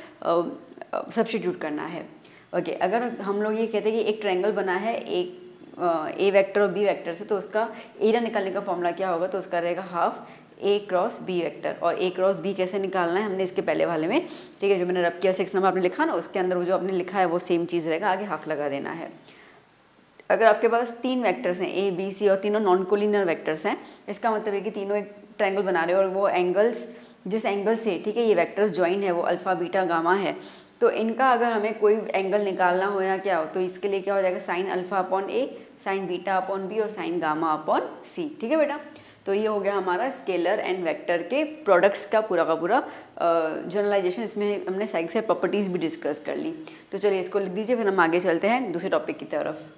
सब्स्टिट्यूट करना है, ओके। अगर हम लोग ये कहते हैं कि एक ट्रायंगल बना है एक ए वेक्टर और बी वेक्टर से, तो उसका एरिया निकालने का फॉर्मूला क्या होगा, तो उसका रहेगा हाफ ए क्रॉस बी वेक्टर। और ए क्रॉस बी कैसे निकालना है हमने इसके पहले वाले में, ठीक है, जो मैंने रब किया 6 नंबर आपने लिखा ना, उसके अंदर वो जो आपने लिखा है वो सेम चीज़ रहेगा, आगे हाफ लगा देना है। अगर आपके पास 3 वेक्टर्स हैं ए बी सी और तीनों नॉन कोलिनियर वेक्टर्स हैं, इसका मतलब है कि तीनों एक ट्रायंगल बना रहे हो और वो एंगल्स जिस एंगल से, ठीक है, ये वेक्टर्स ज्वाइन है वो अल्फा बीटा गामा है, तो इनका अगर हमें कोई एंगल निकालना हो या क्या हो तो इसके लिए क्या हो जाएगा, साइन अल्फा अपॉन ए, साइन बीटा अपॉन बी और साइन गामा अपॉन सी, ठीक है बेटा। तो ये हो गया हमारा स्केलर एंड वेक्टर के प्रोडक्ट्स का पूरा जनरलाइजेशन। इसमें हमने साइड से प्रॉपर्टीज़ भी डिस्कस कर ली। तो चलिए इसको लिख दीजिए, फिर हम आगे चलते हैं दूसरे टॉपिक की तरफ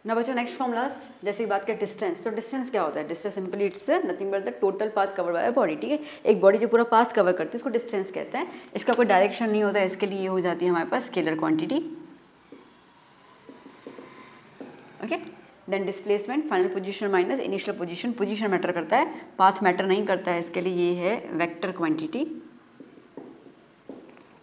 ना बच्चों। नेक्स्ट फॉर्मूलाज, जैसे बात करें डिस्टेंस, तो डिस्टेंस क्या होता है, distance simply it's nothing but the total path cover by body, ठीक है। एक बॉडी जो पूरा पाथ कवर करती है उसको डिस्टेंस कहते हैं। इसका कोई डायरेक्शन नहीं होता है, इसके लिए ये हो जाती है हमारे पास scalar quantity, okay. Then displacement, final position minus initial position, position matter करता है, पाथ मैटर नहीं करता है, इसके लिए ये है vector quantity,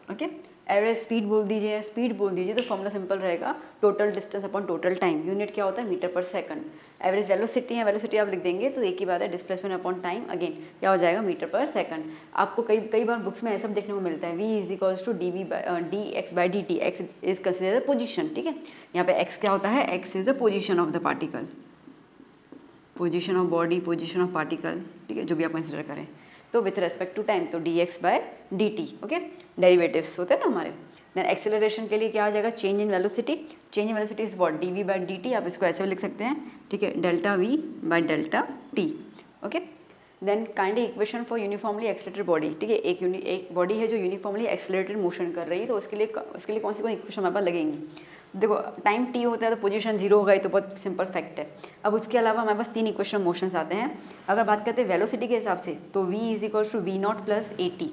okay. Average speed बोल दीजिए, स्पीड बोल दीजिए, तो फॉर्मूला सिंपल रहेगा, total distance upon total time. Unit क्या होता है, मीटर पर सेकंड। एवरेज वेलोसिटी है, वेलोसिटी आप लिख देंगे तो एक ही बात है, डिस्प्लेसमेंट अपॉन टाइम, अगेन क्या हो जाएगा, मीटर पर सेकंड। आपको कई बार बुक्स में ऐसा देखने को मिलता है, v is equals to d x by d t, x is considered the position, ठीक है। यहाँ पे x क्या होता है, x is the position of the particle, position of body, position of particle, ठीक है, जो भी आप कंसिडर करें। तो विथ रेस्पेक्ट टू टाइम तो d x by d t, okay, derivatives होते हैं ना हमारे। देन एक्सेलरेशन के लिए क्या आ जाएगा, change in velocity, change in velocity is what, d v by d t, आप इसको ऐसे भी लिख सकते हैं, ठीक है, delta v by delta t, okay. Then kind equation for uniformly accelerated body, ठीक है, एक बॉडी है जो यूनिफॉर्मली एक्सेलरेटेड मोशन कर रही है, तो उसके लिए कौन सी इक्वेशन हमारे पास लगेंगी। देखो टाइम टी होता है तो पोजीशन जीरो होगा, ये तो बहुत सिंपल फैक्ट है। अब उसके अलावा हमारे पास 3 इक्वेशन मोशंस आते हैं। अगर बात करते हैं वेलोसिटी के हिसाब से तो v is equals to v not plus a t,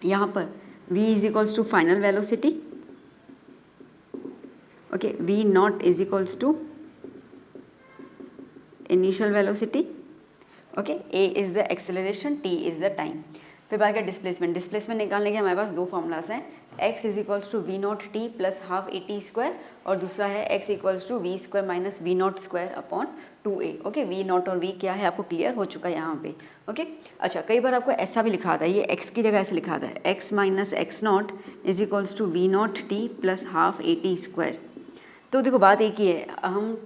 यहाँ पर v is equals to final velocity, okay, v not is equals to initial velocity, okay, a is the acceleration, t is the time. फिर बात करें displacement, displacement निकालने के हमारे पास 2 formulas हैं, x is equals to v not t plus half a t square, और दूसरा है x equals to v square minus v not square upon 2a, okay. V not और v क्या है आपको क्लियर हो चुका है यहाँ पे, ओके। अच्छा, कई बार आपको ऐसा भी लिखा था, ये x की जगह ऐसे लिखा था, x minus x not is equals to v not t plus half a t square. तो देखो बात एक ही है, हम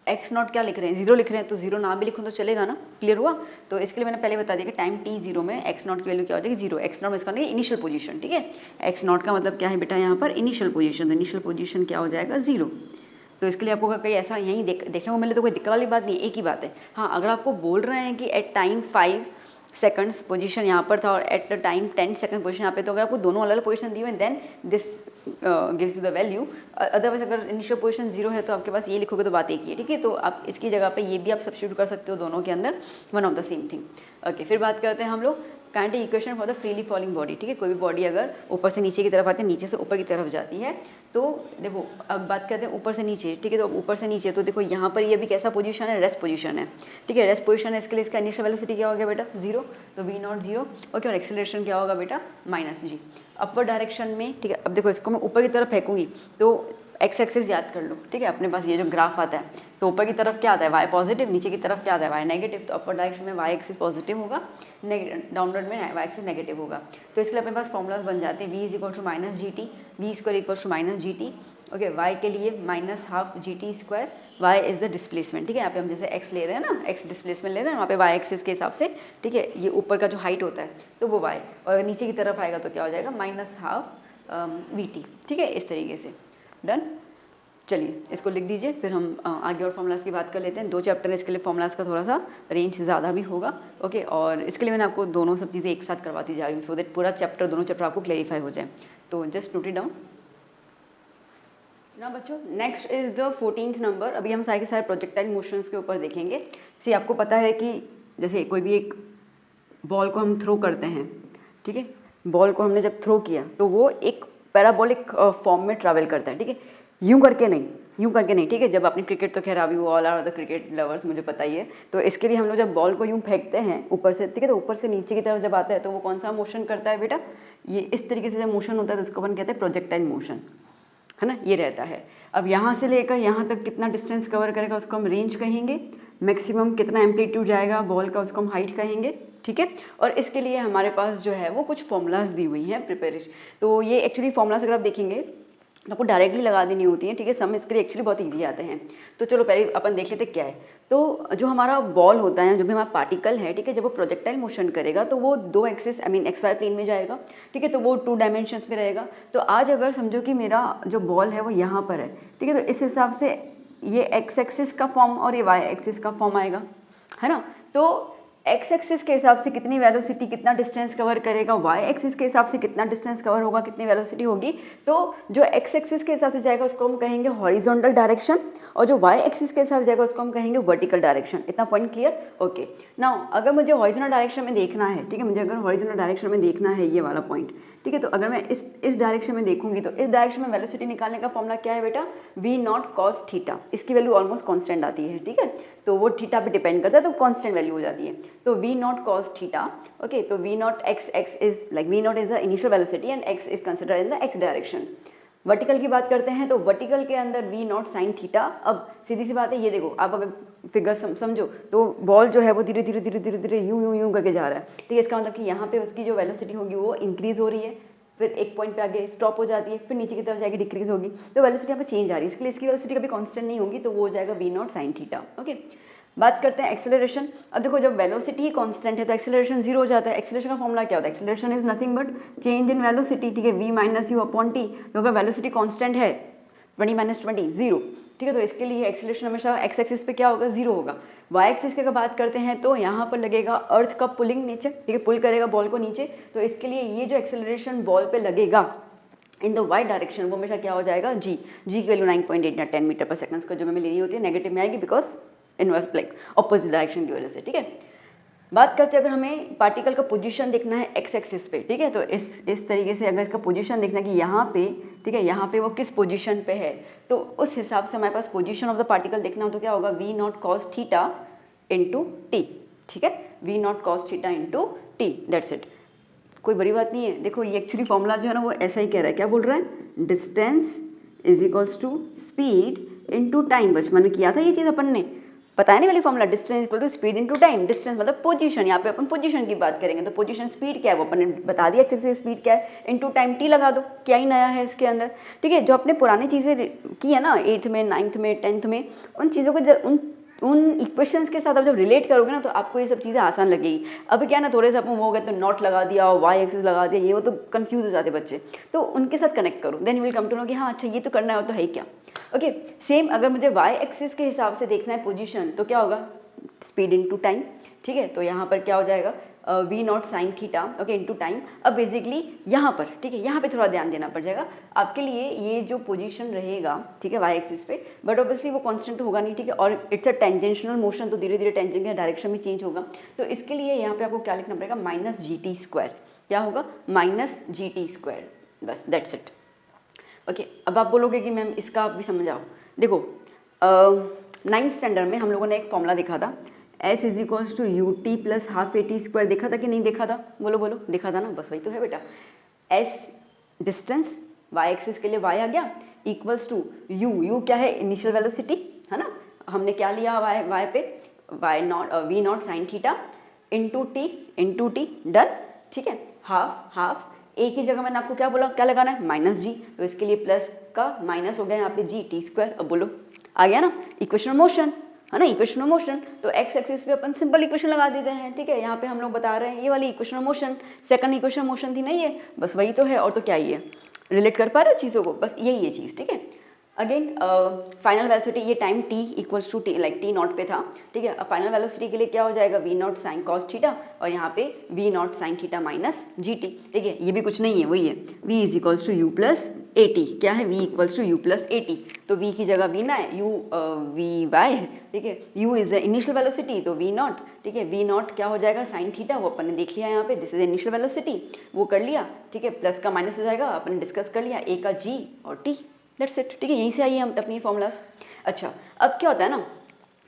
एक्स नॉट क्या लिख रहे हैं, जीरो लिख रहे हैं, तो जीरो ना भी लिखूँ तो चलेगा ना, क्लियर हुआ। तो इसके लिए मैंने पहले बता दिया कि टाइम टी जीरो में एक्स नॉट की वैल्यू क्या हो जाएगी, जीरो। एक्स नॉट में इसका इनिशियल पोजीशन, ठीक है, एक्स नॉट का मतलब क्या है बेटा यहाँ पर इनिशियल पोजीशन, तो इनिशियल पोजीशन क्या हो जाएगा, जीरो। तो इसके लिए आपको कहीं ऐसा यहीं देखने को मिले तो कोई दिक्कत वाली बात नहीं, एक ही बात है। हाँ, अगर आपको बोल रहे हैं कि एट टाइम 5 सेकंड्स पोजीशन यहाँ पर था और at the time 10 second position यहाँ पे, तो अगर आपको दोनों अलग अलग पोजीशन दी हुई then this gives you the value. Otherwise अगर इनिशियल पोजीशन जीरो है तो आपके पास ये लिखोगे तो बात एक ही है, ठीक है। तो आप इसकी जगह पे ये भी आप सब्स्टिट्यूट कर सकते हो, दोनों के अंदर one of the same thing, okay. फिर बात करते हैं हम लोग kind equation for the freely falling body, ठीक है। कोई भी बॉडी अगर ऊपर से नीचे की तरफ आती है, नीचे से ऊपर की तरफ जाती है, तो देखो अब बात करते हैं ऊपर से नीचे, ठीक है। तो ऊपर से नीचे तो देखो यहाँ पर ये भी कैसा पोजीशन है, रेस्ट पोजीशन है, ठीक है, रेस्ट पोजीशन है। इसके लिए इसका इनिशियल वेलोसिटी क्या हो गया बेटा, जीरो, तो वी नॉट जीरो, ओके। और एक्सेलरेशन क्या होगा बेटा, माइनस जी, अपवर्ड डायरेक्शन में, ठीक है। अब देखो इसको मैं ऊपर की तरफ फेंकूंगी तो एक्स एक्सिस याद कर लो, ठीक है, अपने पास ये जो ग्राफ आता है, तो ऊपर की तरफ क्या आता है, वाई पॉजिटिव, नीचे की तरफ क्या आता है, वाई नेगेटिव। तो अपवर्ड डायरेक्शन में वाई एक्सिस पॉजिटिव होगा, डाउनवर्ड में वाई एक्सिस नेगेटिव होगा। तो इसके लिए अपने पास फॉर्मूलाज बन जाते हैं, v is equal to minus g t, v square equal to minus g t, okay. Y के लिए minus half g t square, y is the displacement, ठीक है। यहाँ पे हम जैसे एक्स ले रहे हैं ना, एक्स डिस्प्लेसमेंट ले रहे हैं, वहाँ पे वाई एक्सिस के हिसाब से, ठीक है, ये ऊपर का जो हाइट होता है तो वो वाई, और अगर नीचे की तरफ आएगा तो क्या हो जाएगा, माइनस हाफ वी टी, ठीक है, इस तरीके से। डन, चलिए इसको लिख दीजिए, फिर हम आगे और फॉर्मूलाज की बात कर लेते हैं। 2 चैप्टर है, इसके लिए फॉर्मूलाज का थोड़ा सा रेंज ज़्यादा भी होगा, ओके। और इसके लिए मैंने आपको दोनों सब चीज़ें एक साथ करवाती जा रही हूँ, सो दैट पूरा चैप्टर, दोनों चैप्टर आपको क्लेरिफाई हो जाए। तो जस्ट नोट इट डाउन ना बच्चों। Next is the 14th number. अभी हम सारे के सारे प्रोजेक्टाइल मोशंस के ऊपर देखेंगे। सी आपको पता है कि जैसे कोई भी एक बॉल को हम थ्रो करते हैं, ठीक है, बॉल को हमने जब थ्रो किया तो वो एक पैराबोलिक फॉर्म में ट्रैवल करता है, ठीक है, यूं करके नहीं, ठीक है। जब अपनी क्रिकेट तो खैर अभी all are the cricket lovers, मुझे पता ही है। तो इसके लिए हम लोग जब बॉल को यूं फेंकते हैं ऊपर से, ठीक है, तो ऊपर से नीचे की तरफ जब आता है तो वो कौन सा मोशन करता है बेटा, ये इस तरीके से जब मोशन होता है तो उसको अपन कहते हैं प्रोजेक्टाइल मोशन, है ना, ये रहता है। अब यहाँ से लेकर यहाँ तक कितना डिस्टेंस कवर करेगा उसको हम रेंज कहेंगे, मैक्सिमम कितना एम्पलीट्यूड जाएगा बॉल का उसको हम हाइट कहेंगे, ठीक है। और इसके लिए हमारे पास जो है वो कुछ फॉर्मूलाज दी हुई हैं प्रिपरेशन। तो ये एक्चुअली फॉर्मूलाज अगर आप देखेंगे तो आपको डायरेक्टली लगा देनी होती है, ठीक है। सम इसके लिए एक्चुअली बहुत ईजी आते हैं। तो चलो पहले अपन देख लेते क्या है। तो जो हमारा बॉल होता है, जो भी हमारा पार्टिकल है, ठीक है, जब वो प्रोजेक्टाइल मोशन करेगा तो वो 2 axis I mean XY plane में जाएगा, ठीक है, तो वो 2 डायमेंशंस में रहेगा। तो आज अगर समझो कि मेरा जो बॉल है वो यहाँ पर है, ठीक है, तो इस हिसाब से ये X एक्सिस का फॉर्म और ये Y एक्सिस का फॉर्म आएगा, है ना। तो एक्स एक्सिस के हिसाब से कितनी वेलोसिटी, कितना डिस्टेंस कवर करेगा, वाई एक्सिस के हिसाब से कितना डिस्टेंस कवर होगा, कितनी वेलोसिटी होगी। तो जो एक्स एक्सिस के हिसाब से जाएगा उसको हम कहेंगे हॉरिजॉन्टल डायरेक्शन, और जो वाई एक्सिस के हिसाब जाएगा उसको हम कहेंगे वर्टिकल डायरेक्शन। इतना पॉइंट क्लियर? ओके। नाउ अगर मुझे हॉरिजॉन्टल डायरेक्शन में देखना है, ठीक है, मुझे अगर हॉरिजॉन्टल डायरेक्शन में देखना है ये वाला पॉइंट, ठीक है, तो अगर मैं इस डायरेक्शन में देखूंगी तो इस डायरेक्शन में वेलोसिटी निकालने का फॉर्मूला क्या है बेटा? V not cos theta. इसकी वैल्यू ऑलमोस्ट कॉन्स्टेंट आती है, ठीक है, तो वो थीटा पे डिपेंड करता है, तो कॉन्स्टेंट वैल्यू हो जाती है। तो V not cos theta, okay, तो V naught X is like V naught is the initial velocity and X is considered in the X direction. Vertical की बात करते हैं तो वर्टिकल के अंदर वी नॉट साइन थीटा। अब सीधी सी बात है, ये देखो आप अगर फिगर समझो तो बॉल जो है वो धीरे धीरे धीरे धीरे धीरे यूं करके जा रहा है, ठीक है, इसका मतलब कि यहाँ पे उसकी जो वेलोसिटी होगी वो इंक्रीज हो रही है, फिर एक पॉइंट पे आगे स्टॉप हो जाती है, फिर नीचे की तरफ जाके डिक्रीज होगी, तो वेलोसिटी यहाँ पे चेंज आ रही है, इसके लिए इसकी वेलोसिटी कभी कांस्टेंट नहीं होगी, तो वो हो जाएगा v not sine theta. Okay, बात करते हैं एक्सेलरेशन। अब देखो जब वेलोसिटी ही कांस्टेंट है तो एक्सेलरेशन जीरो हो जाता है। एक्सेलरेशन का फॉर्मूला क्या होता है? Acceleration is nothing but change in velocity, ठीक है, v minus you upon T. तो अगर वेलोसिटी कांस्टेंट है 20 माइनस 20 जीरो, ठीक है, तो इसके लिए एक्सेलरेशन हमेशा एक्स एक्सिस पे क्या होगा? जीरो होगा। वाई एक्सिस की अगर बात करते हैं तो यहाँ पर लगेगा अर्थ का पुलिंग नेचर, ठीक है, पुल करेगा बॉल को नीचे, तो इसके लिए ये जो एक्सेलरेशन बॉल पे लगेगा इन द वाई डायरेक्शन वो हमेशा क्या हो जाएगा? जी की वैल्यू 9.8 या 10 मीटर पर सेकंड को जो हमें लेनी होती है नेगेटिव में आएगी, because inverse like opposite direction की वजह से, ठीक है। बात करते हैं अगर हमें पार्टिकल का पोजीशन देखना है एक्स एक्सिस पे, ठीक है, तो इस तरीके से अगर इसका पोजीशन देखना है कि यहाँ पे, ठीक है, यहाँ पे वो किस पोजीशन पे है, तो उस हिसाब से हमारे पास पोजीशन ऑफ द पार्टिकल देखना हो तो क्या होगा? V not cos theta into t, ठीक है, v not cos theta into t, that's it. कोई बड़ी बात नहीं है। देखो ये एक्चुअली फॉर्मूला जो है ना वो ऐसा ही कह रहा है, क्या बोल रहा है? Distance is equals to speed into time. बचपन में किया था ये चीज़ अपन ने, पता नहीं वाली formula, distance equal to speed into time. Distance मतलब पोजीशन, यहाँ पे अपन पोजीशन की बात करेंगे, तो पोजीशन स्पीड क्या है वो अपन ने बता दिया, एक्स एक्सिस स्पीड क्या है, इनटू टाइम टी लगा दो, क्या ही नया है इसके अंदर, ठीक है। जो अपने पुरानी चीज़ें की है ना 8th में 9th में 10th में, उन चीज़ों को उन इक्वेशंस के साथ आप जब रिलेट करोगे ना तो आपको ये सब चीज़ें आसान लगेगी। अब क्या ना थोड़े से अपन हो गए तो नॉट लगा दिया और वाई एक्सिस लगा दिया, ये वो तो कंफ्यूज हो जाते बच्चे, तो उनके साथ कनेक्ट करो, then you will come to know कि हाँ अच्छा ये तो करना है, तो है क्या। ओके, सेम अगर मुझे वाई एक्सिस के हिसाब से देखना है पोजीशन तो क्या होगा? स्पीड इनटू टाइम, ठीक है, तो यहाँ पर क्या हो जाएगा? V not sine theta, okay, into time. अब बेसिकली यहाँ पर, ठीक है, यहाँ पे थोड़ा ध्यान देना पड़ जाएगा आपके लिए, ये जो पोजीशन रहेगा, ठीक है, वाई एक्सिस पे, बट ऑब्वियसली वो कांस्टेंट तो होगा नहीं, ठीक है, और इट्स अ टेंजेंशियल मोशन, तो धीरे धीरे टेंजेंट के डायरेक्शन में चेंज होगा, तो इसके लिए यहाँ पे आपको क्या लिखना पड़ेगा? Minus g t square. क्या होगा? माइनस जी टी स्क्वायर, बस दैट्स इट। ओके, अब आप बोलोगे कि मैम इसका आप भी समझाओ। देखो 9th स्टैंडर्ड में हम लोगों ने एक फॉर्मूला देखा था, S is equals to u t plus half a t square. देखा था कि नहीं देखा था? बोलो बोलो, देखा था ना, बस वही तो है बेटा। S डिस्टेंस वाई एक्सिस के लिए y आ गया, इक्वल्स टू यू क्या है? इनिशियल वेलोसिटी है ना, हमने क्या लिया y पे? V not sine theta into t, done, ठीक है। हाफ ए की जगह मैंने आपको क्या बोला, क्या लगाना है? माइनस जी, तो इसके लिए प्लस का माइनस हो गया यहाँ पे जी टी स्क्वायर। अब बोलो आ गया ना इक्वेशन ऑफ मोशन, है ना, इक्वेशन ऑफ मोशन। तो एक्स एक्सिस पे अपन सिंपल इक्वेशन लगा देते हैं, ठीक है, यहाँ पे हम लोग बता रहे हैं ये वाली equation of motion, second equation of motion थी नहीं है, बस वही तो है, और तो क्या ही है, रिलेट कर पा रहे हो चीज़ों को, बस यही है चीज़, ठीक है। अगेन फाइनल वेलोसिटी, ये time t equals to t like t not पे था, ठीक है। अब फाइनल वेलोसिटी के लिए क्या हो जाएगा? V not sine cos theta, और यहाँ पे v not sine theta minus g t, ठीक है, ये भी कुछ नहीं है, वही है, v is equals to u plus a t. क्या है? V equals to u plus a t, तो वी की जगह वी ना है, यू वी वाई, ठीक है, you is the initial velocity, तो वी नॉट, ठीक है, वी नॉट क्या हो जाएगा? साइन थीटा, वो अपन ने देख लिया यहाँ पे, दिस इज इनिशियल वेलोसिटी, वो कर लिया, ठीक है, प्लस का माइनस हो जाएगा, अपन ने डिस्कस कर लिया, ए का जी और टी, दैट्स इट, ठीक है, यहीं से आई हम अपनी फॉर्मूलाज। अच्छा, अब क्या होता है ना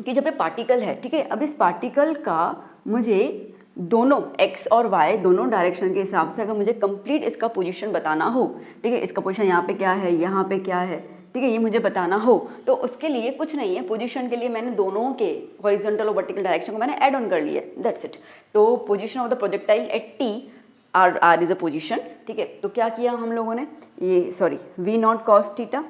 कि जब ये पार्टिकल है, ठीक है, अब इस पार्टिकल का मुझे दोनों x और y दोनों डायरेक्शन के हिसाब से अगर मुझे कंप्लीट इसका पोजीशन बताना हो, ठीक है, इसका पोजीशन यहाँ पे क्या है, यहाँ पे क्या है, ठीक है, ये मुझे बताना हो, तो उसके लिए कुछ नहीं है, पोजीशन के लिए मैंने दोनों के हॉरिजॉन्टल और वर्टिकल डायरेक्शन को मैंने ऐड ऑन कर लिया, दैट्स इट। तो position of the projectile at t r is a position, ठीक है, तो क्या किया हम लोगों ने, ये sorry v not cos theta,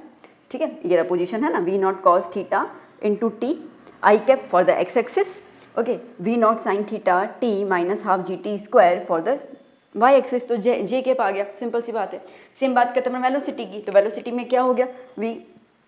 ठीक है, ये रहा पोजीशन है ना, v not cos theta into t, i cap for the x axis, okay, v not sine theta t minus half g t square for the y axis, तो j cap आ गया, simple सी बात है। Same बात करते हैं velocity की, तो velocity में क्या हो गया?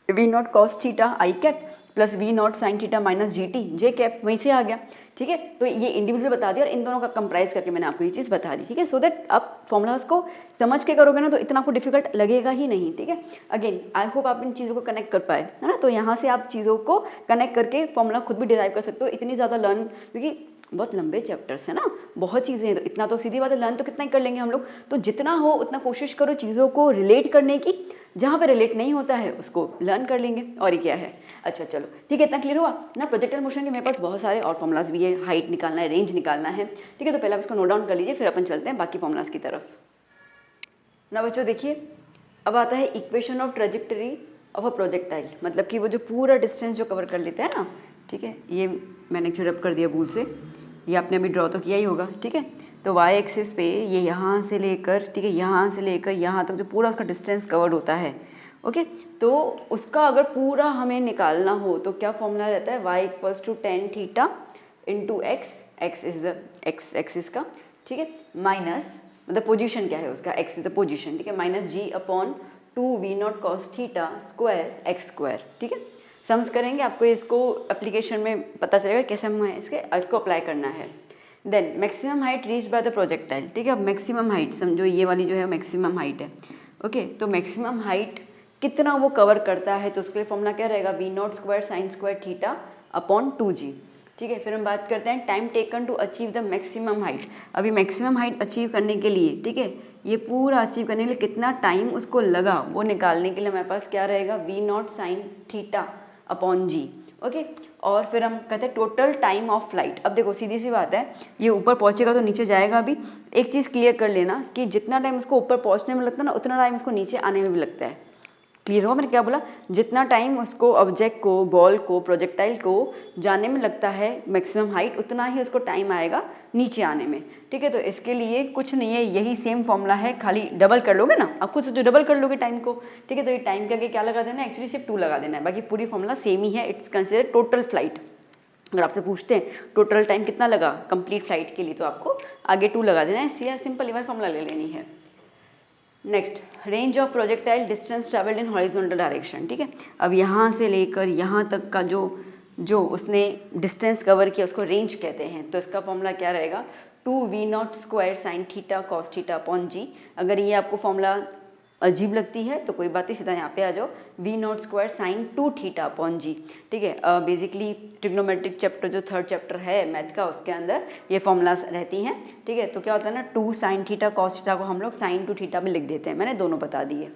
V not cos theta i cap plus v not sine theta minus g t j cap, वहीं से आ गया। ठीक है। तो ये इंडिविजुअल बता दिया और इन दोनों का कंप्राइज करके मैंने आपको ये चीज़ बता दी, ठीक है। सो दैट आप फॉर्मूलाज को समझ के करोगे ना तो इतना आपको डिफिकल्ट लगेगा ही नहीं, ठीक है। अगेन आई होप आप इन चीज़ों को कनेक्ट कर पाए, है ना। तो यहाँ से आप चीज़ों को कनेक्ट करके फॉर्मूला खुद भी डिराइव कर सकते हो। इतनी ज़्यादा लर्न, क्योंकि बहुत लंबे चैप्टर्स है ना, बहुत चीज़ें हैं, तो इतना तो सीधी बात है, लर्न तो कितना ही कर लेंगे हम लोग। तो जितना हो उतना कोशिश करो चीज़ों को रिलेट करने की, जहाँ पे रिलेट नहीं होता है उसको लर्न कर लेंगे, और ये क्या है। अच्छा चलो ठीक है, इतना क्लियर हुआ ना। प्रोजेक्टाइल मोशन के मेरे पास बहुत सारे और फॉर्मुलाज भी है, हाइट निकालना है, रेंज निकालना है, ठीक है। तो पहले आप इसको नोट डाउन कर लीजिए, फिर अपन चलते हैं बाकी फॉर्मुलाज की तरफ ना। बच्चों देखिए, अब आता है equation of trajectory of a projectile, मतलब कि वो जो पूरा डिस्टेंस जो कवर कर लेता है ना, ठीक है। ये मैंने एक्चुअली रब कर दिया भूल से, ये आपने अभी ड्रॉ तो किया ही होगा, ठीक है। तो वाई एक्सिस पे ये यहाँ से लेकर, ठीक है, यहाँ से लेकर यहाँ तक जो पूरा उसका डिस्टेंस कवर्ड होता है, ओके। तो उसका अगर पूरा हमें निकालना हो तो क्या फॉर्मूला रहता है, y equals to tan theta into x, x is the x axis का, ठीक है, माइनस मतलब पोजीशन क्या है उसका, x इज द पोजीशन, ठीक है, minus g upon two v not cos theta square x square, ठीक है। सम्स करेंगे, आपको इसको एप्लीकेशन में पता चलेगा कैसे हम इसको अप्लाई करना है। Then maximum height reach by the projectile, ठीक है। अब मैक्सिमम हाइट समझो, ये वाली जो है मैक्सिमम हाइट है, ओके। तो मैक्सिमम हाइट कितना वो कवर करता है, तो उसके लिए फॉर्मूला क्या रहेगा, v not square sine square theta upon 2g, ठीक है। फिर हम बात करते हैं time taken to achieve the maximum height. अभी मैक्सिमम हाइट अचीव करने के लिए, ठीक है, ये पूरा अचीव करने के लिए कितना टाइम उसको लगा वो निकालने के लिए हमारे पास क्या रहेगा, v not sine theta upon g, okay. और फिर हम कहते हैं टोटल टाइम ऑफ फ्लाइट। अब देखो सीधी सी बात है, ये ऊपर पहुंचेगा तो नीचे जाएगा भी। एक चीज़ क्लियर कर लेना कि जितना टाइम उसको ऊपर पहुंचने में लगता है ना, उतना टाइम उसको नीचे आने में भी लगता है। क्लियर हुआ मैंने क्या बोला, जितना टाइम उसको ऑब्जेक्ट को, बॉल को, प्रोजेक्टाइल को जाने में लगता है मैक्सिमम हाइट, उतना ही उसको टाइम आएगा नीचे आने में, ठीक है। तो इसके लिए कुछ नहीं है, यही सेम फॉर्मूला है, खाली डबल कर लोगे ना, आप खुद से जो डबल कर लोगे टाइम को, ठीक है। तो ये टाइम के आगे क्या लगा देना है, एक्चुअली सिर्फ 2 लगा देना है, बाकी पूरी फॉर्मूला सेम ही है। It's consider total flight. अगर आपसे पूछते हैं टोटल टाइम कितना लगा कंप्लीट फ्लाइट के लिए, तो आपको आगे 2 लगा देना है, इसलिए सिंपल ये फॉर्मूला ले लेनी है। Next, range of projectile distance travelled in horizontal direction, ठीक है। अब यहाँ से लेकर यहाँ तक का जो उसने डिस्टेंस कवर किया उसको रेंज कहते हैं। तो इसका फॉर्मूला क्या रहेगा, 2v0 square sine theta cos theta upon G. अगर ये आपको फॉर्मूला अजीब लगती है तो कोई बात नहीं, सीधा यहाँ पे आ जाओ, v0 square sine 2 theta upon G, ठीक है। बेसिकली ट्रिग्नोमेट्रिक चैप्टर जो 3rd चैप्टर है मैथ का, उसके अंदर ये फॉर्मूलाज रहती हैं, ठीक है। तो क्या होता है ना, 2 साइन थीटा कॉस थीटा को हम लोग साइन 2 थीटा में लिख देते हैं, मैंने दोनों बता दिए,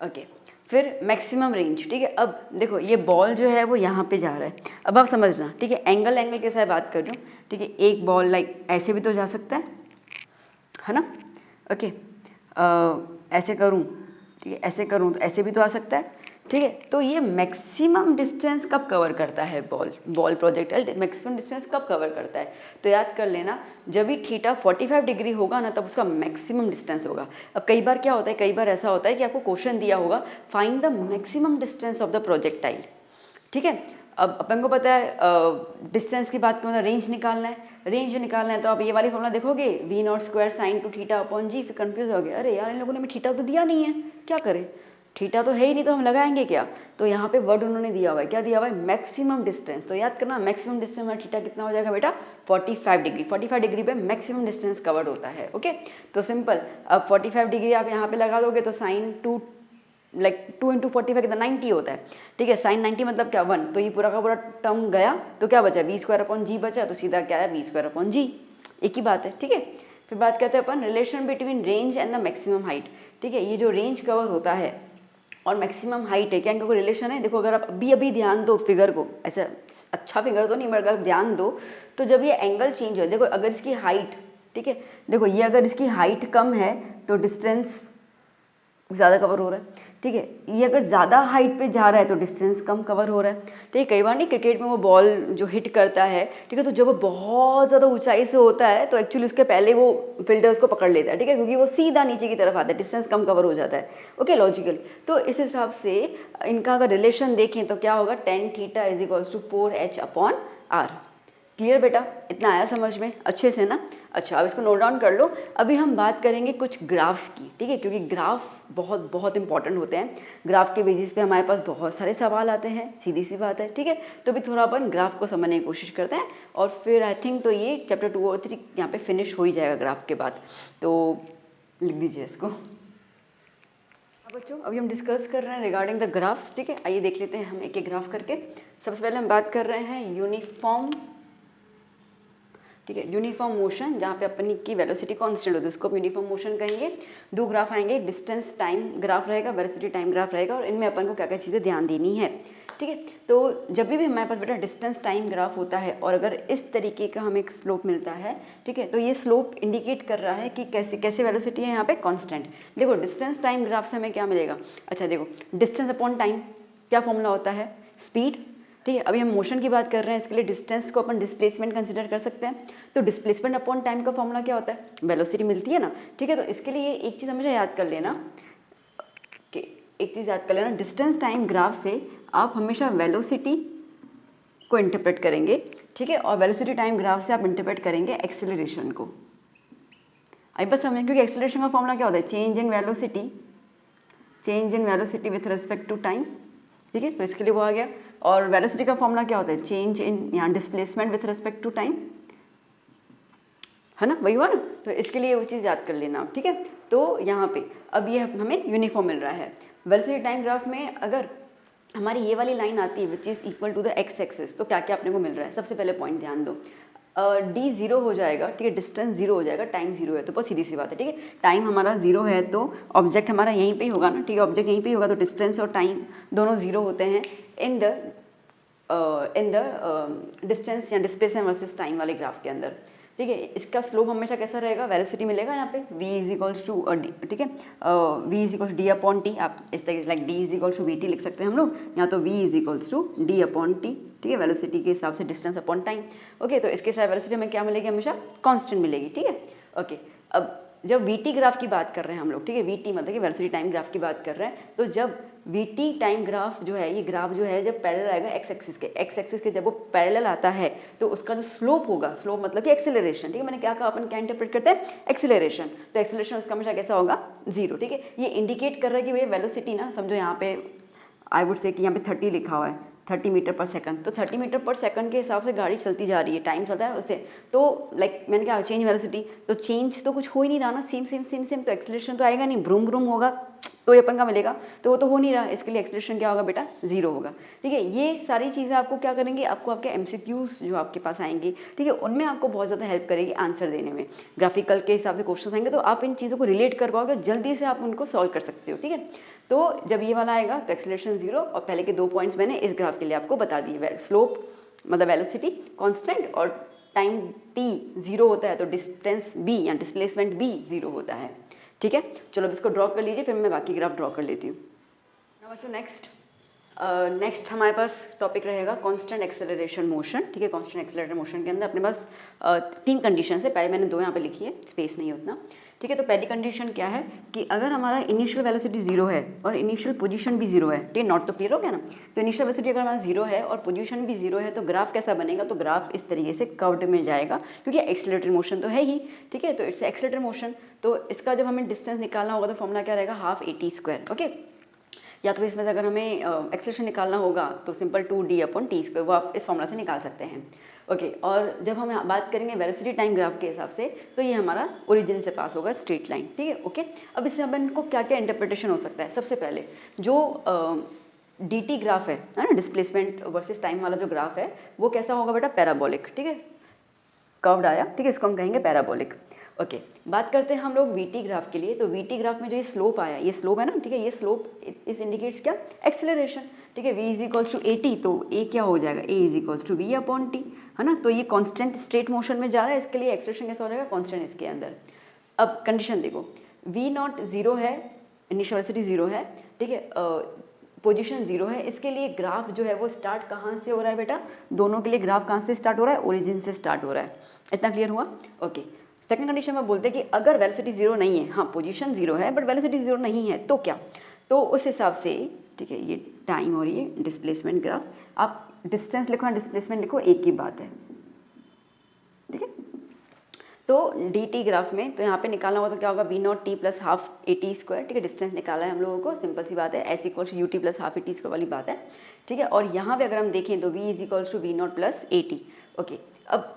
ओके। फिर मैक्सिमम रेंज, ठीक है। अब देखो ये बॉल जो है वो यहाँ पे जा रहा है, अब आप समझना, ठीक है। एंगल के साथ बात कर रही हूँ, ठीक है। एक बॉल लाइक ऐसे भी तो जा सकता है ना, ओके। ऐसे करूँ, ठीक है, ऐसे करूँ तो ऐसे भी तो आ सकता है, ठीक है। तो ये मैक्सिमम डिस्टेंस कब कवर करता है, बॉल प्रोजेक्टाइल मैक्सिमम डिस्टेंस कब कवर करता है, तो याद कर लेना, जब भी थीटा 45 डिग्री होगा ना, तब उसका मैक्सिमम डिस्टेंस होगा। अब कई बार क्या होता है, कई बार ऐसा होता है कि आपको क्वेश्चन दिया होगा find the maximum distance of the projectile, ठीक है। अब अपन को पता है डिस्टेंस की बात करूँ, रेंज निकालना है, रेंज निकालना है, तो आप ये वाली फॉर्मूला देखोगे, v0 square sine 2 theta upon G. फिर कंफ्यूज हो गए, अरे यार इन लोगों ने हमें थीटा तो दिया नहीं है, क्या करें, थीटा तो है ही नहीं, तो हम लगाएंगे क्या। तो यहाँ पे वर्ड उन्होंने दिया हुआ है, क्या दिया हुआ है, मैक्सिमम डिस्टेंस। तो याद करना मैक्सिमम डिस्टेंस में थीटा कितना हो जाएगा बेटा, 45 डिग्री। 45 डिग्री पे मैक्सिमम डिस्टेंस कवर्ड होता है, ओके। तो सिंपल, अब 45 डिग्री आप यहाँ पे लगा दोगे तो साइन 2 लाइक 2 इंटू 45 कितना 90 होता है, ठीक है। साइन 90 मतलब क्या 1, तो ये पूरा का पूरा टर्म गया, तो क्या बचा, v स्क्वायर अपॉन जी बचा, तो सीधा क्या है, v स्क्वायर अपॉन जी, एक ही बात है, ठीक है। फिर बात करते हैं अपन relation between range and the maximum height, ठीक है। ये जो रेंज कवर होता है और मैक्सिमम हाइट है, क्या इनका कोई रिलेशन है। देखो अगर आप अभी ध्यान दो फिगर को, ऐसा अच्छा फिगर तो नहीं, मगर अगर ध्यान दो तो जब ये एंगल चेंज हो, देखो अगर इसकी हाइट, ठीक है, देखो ये अगर इसकी हाइट कम है तो डिस्टेंस ज़्यादा कवर हो रहा है, ठीक है। ये अगर ज़्यादा हाइट पे जा रहा है तो डिस्टेंस कम कवर हो रहा है, ठीक है। कई बार नहीं क्रिकेट में वो बॉल जो हिट करता है, ठीक है, तो जब वो बहुत ज़्यादा ऊंचाई से होता है तो एक्चुअली उसके पहले वो फील्डर उसको पकड़ लेता है, ठीक है, क्योंकि वो सीधा नीचे की तरफ आता है, डिस्टेंस कम कवर हो जाता है, ओके, लॉजिकली। तो इस हिसाब से इनका अगर रिलेशन देखें तो क्या होगा, tan theta is equals to 4h upon r, clear बेटा, इतना आया समझ में अच्छे से ना? अच्छा, अब इसको नोट डाउन कर लो। अभी हम बात करेंगे कुछ ग्राफ्स की, ठीक है, क्योंकि ग्राफ बहुत बहुत इंपॉर्टेंट होते हैं। ग्राफ के बेसिस पे हमारे पास बहुत सारे सवाल आते हैं, सीधी सी बात है, ठीक है। तो भी थोड़ा अपन ग्राफ को समझने की कोशिश करते हैं और फिर आई थिंक तो ये चैप्टर 2 और 3 यहाँ पे फिनिश हो ही जाएगा ग्राफ के बाद। तो लिख दीजिए इसको। अब बच्चों अभी हम डिस्कस कर रहे हैं रिगार्डिंग द ग्राफ्स, ठीक है। आइए देख लेते हैं हम एक एक ग्राफ करके। सबसे पहले हम बात कर रहे हैं यूनिफॉर्म, ठीक है, यूनिफॉर्म मोशन, जहाँ पे अपनी की वेलोसिटी कांस्टेंट होती है उसको यूनिफॉर्म मोशन कहेंगे। दो ग्राफ आएंगे, डिस्टेंस टाइम ग्राफ रहेगा, वेलोसिटी टाइम ग्राफ रहेगा, और इनमें अपन को क्या क्या चीज़ें ध्यान देनी है, ठीक है। तो जब भी हमारे पास बेटा डिस्टेंस टाइम ग्राफ होता है और अगर इस तरीके का हमें एक स्लोप मिलता है, ठीक है, तो ये स्लोप इंडिकेट कर रहा है कि कैसे कैसे वेलोसिटी है यहाँ पे कांस्टेंट। देखो डिस्टेंस टाइम ग्राफ से हमें क्या मिलेगा, अच्छा देखो डिस्टेंस अपॉन टाइम क्या फॉर्मूला होता है, स्पीड, ठीक है। अभी हम मोशन की बात कर रहे हैं, इसके लिए डिस्टेंस को अपन डिस्प्लेसमेंट कंसीडर कर सकते हैं। तो डिस्प्लेसमेंट अपॉन टाइम का फॉर्मूला क्या होता है, वेलोसिटी मिलती है ना, ठीक है। तो इसके लिए एक चीज़ हमेशा याद कर लेना कि एक चीज़ याद कर लेना, डिस्टेंस टाइम ग्राफ से आप हमेशा वेलोसिटी को इंटरप्रेट करेंगे, ठीक है, और वेलोसिटी टाइम ग्राफ से आप इंटरप्रेट करेंगे एक्सेलरेशन को। अभी बस समझें, क्योंकि एक्सेलरेशन का फॉर्मूला क्या होता है, change in velocity with respect to time, ठीक है। तो इसके लिए वो आ गया। और वेलोसिटी का फॉर्मूला क्या होता है, चेंज इन यहाँ displacement with respect to time, है ना, वही हुआ ना। तो इसके लिए वो चीज़ याद कर लेना, ठीक है। तो यहाँ पे अब ये हमें यूनिफॉर्म मिल रहा है। वेलोसिटी टाइम ग्राफ में अगर हमारी ये वाली लाइन आती है which is equal to the x axis, तो क्या क्या अपने को मिल रहा है, सबसे पहले पॉइंट ध्यान दो, डी जीरो हो जाएगा, ठीक है, डिस्टेंस जीरो हो जाएगा, टाइम जीरो है, तो बहुत सीधी सी बात है, ठीक है। टाइम हमारा जीरो है तो ऑब्जेक्ट हमारा यहीं पे ही होगा ना, ठीक है, ऑब्जेक्ट यहीं पे ही होगा, तो डिस्टेंस और टाइम दोनों जीरो होते हैं इन द डिस्टेंस या डिस्प्लेसमेंट वर्सेस टाइम वाले ग्राफ के अंदर, ठीक है। इसका स्लोप हमेशा कैसा रहेगा, वेलोसिटी मिलेगा यहाँ पे v is equals to d, ठीक है, v is equals d upon t, आप इस तरीके से like d is equals to v t लिख सकते हैं हम लोग, यहाँ तो v is equals to d upon t, ठीक है, वेलोसिटी के हिसाब से डिस्टेंस अपॉन टाइम, ओके। तो इसके साथ वेलोसिटी हमें क्या मिलेगी, हमेशा कांस्टेंट मिलेगी, ठीक है, ओके। अब जब वी ग्राफ की बात कर रहे हैं हम लोग, ठीक है, वी मतलब कि वेलोसिटी टाइम ग्राफ की बात कर रहे हैं, तो जब वी टाइम ग्राफ जो है, ये ग्राफ जो है जब पैरेलल आएगा एक्स एक्सिस के जब वो पैरेलल आता है तो उसका जो स्लोप होगा, स्लोप मतलब कि एक्सेलरेशन, ठीक है, मैंने क्या कहा, अपन क्या इंटरप्रेट करते हैं, एक्सेलरेशन, तो एक्सेलरेशन उसका हमेशा कैसा होगा, जीरो, ठीक है। ये इंडिकेट कर रहा है कि भैया वेलोसिटी ना, समझो यहाँ पे आई वुड से कि यहाँ पे 30 लिखा हुआ है, 30 मीटर पर सेकंड, तो 30 मीटर पर सेकंड के हिसाब से गाड़ी चलती जा रही है, टाइम चलता है उससे, तो लाइक मैंने क्या चेंज वेलोसिटी, तो चेंज तो कुछ हो ही नहीं रहा ना, सेम, तो एक्सेलरेशन तो आएगा नहीं, ब्रूम होगा तो ये अपन का मिलेगा, तो वो तो हो नहीं रहा, इसके लिए एक्सेलरेशन क्या होगा बेटा, जीरो होगा, ठीक है। ये सारी चीज़ें आपको क्या करेंगे, आपको आपके MCQs जो आपके पास आएंगे, ठीक है, उनमें आपको बहुत ज़्यादा हेल्प करेगी आंसर देने में, ग्राफिकल के हिसाब से क्वेश्चन आएंगे तो आप इन चीज़ों को रिलेट कर पाओगे, जल्दी से आप उनको सॉल्व कर सकते हो, ठीक है। तो जब ये वाला आएगा तो एक्सेलरेशन जीरो, और पहले के 2 पॉइंट्स मैंने इस ग्राफ के लिए आपको बता दिए, स्लोप मतलब वेलोसिटी कांस्टेंट और टाइम t जीरो होता है तो डिस्टेंस b या डिस्प्लेसमेंट b जीरो होता है, ठीक है। चलो अब इसको ड्रॉ कर लीजिए, फिर मैं बाकी ग्राफ ड्रॉ कर लेती हूँ। ना बच्चों नेक्स्ट हमारे पास टॉपिक रहेगा कांस्टेंट एक्सेलरेशन मोशन, ठीक है। कांस्टेंट एक्सेलरेशन मोशन के अंदर अपने पास 3 कंडीशन है, पहले मैंने 2 यहाँ पे लिखी है, स्पेस नहीं है उतना, ठीक है। तो पहली कंडीशन क्या है कि अगर हमारा इनिशियल वेलोसिटी जीरो है और इनिशियल पोजीशन भी जीरो है, ठीक है, नॉट तो क्लियर हो गया ना। तो इनिशियल वेलोसिटी अगर हमारा जीरो है और पोजीशन भी जीरो है तो ग्राफ कैसा बनेगा, तो ग्राफ इस तरीके से कर्व्ड में जाएगा, क्योंकि एक्सेलरेटेड मोशन तो है ही, ठीक है। तो इट्स एक्सेलरेटेड मोशन, तो इसका जब हमें डिस्टेंस निकालना होगा तो फॉर्मूला क्या रहेगा, हाफ AT², ओके। या तो इसमें से अगर हमें एक्सेलरेशन निकालना होगा तो सिंपल 2D अपॉन T², वो आप इस फॉर्मूला से निकाल सकते हैं, ओके। और जब हम बात करेंगे वेलोसिटी टाइम ग्राफ के हिसाब से तो ये हमारा ओरिजिन से पास होगा स्ट्रेट लाइन, ठीक है, ओके। अब इससे अपन को क्या क्या इंटरप्रिटेशन हो सकता है, सबसे पहले जो DT ग्राफ है ना, डिस्प्लेसमेंट वर्सेस टाइम वाला जो ग्राफ है वो कैसा होगा बेटा, पैराबोलिक, ठीक है, कर्व्ड आया, ठीक है, इसको हम कहेंगे पैराबोलिक, ओके। बात करते हैं हम लोग VT ग्राफ के लिए, तो VT ग्राफ में जो ये स्लोप आया, ये स्लोप है ना, ठीक है, ये स्लोप इस इंडिकेट्स क्या, एक्सेलरेशन, ठीक है। V is equals to AT, तो A क्या हो जाएगा, A is equals to V upon T, है ना। तो ये कांस्टेंट स्ट्रेट मोशन में जा रहा है, इसके लिए एक्सेलरेशन कैसा हो जाएगा, कांस्टेंट इसके अंदर। अब कंडीशन देखो, V0 जीरो है, इनिशियल वेलोसिटी जीरो है, ठीक है, पोजीशन जीरो है, इसके लिए ग्राफ जो है वो स्टार्ट कहाँ से हो रहा है बेटा, दोनों के लिए ग्राफ कहाँ से स्टार्ट हो रहा है, ओरिजिन से स्टार्ट हो रहा है, इतना क्लियर हुआ, ओके। सेकंड कंडीशन में बोलते हैं कि अगर वेलोसिटी जीरो नहीं है, हाँ पोजीशन जीरो है बट वेलोसिटी जीरो नहीं है तो क्या, तो उस हिसाब से, ठीक है, ये टाइम और ये डिस्प्लेसमेंट ग्राफ, आप डिस्टेंस लिखो या डिस्प्लेसमेंट लिखो, एक ही बात है, ठीक है। तो डी टी ग्राफ में तो यहाँ पे निकालना होगा तो क्या होगा, v not t plus half a t square, ठीक है, डिस्टेंस निकाला है हम लोगों को, सिंपल सी बात है, S equals you t plus half a t square वाली बात है, ठीक है। और यहाँ पे अगर हम देखें तो v is equals to v not plus a t. Okay, अब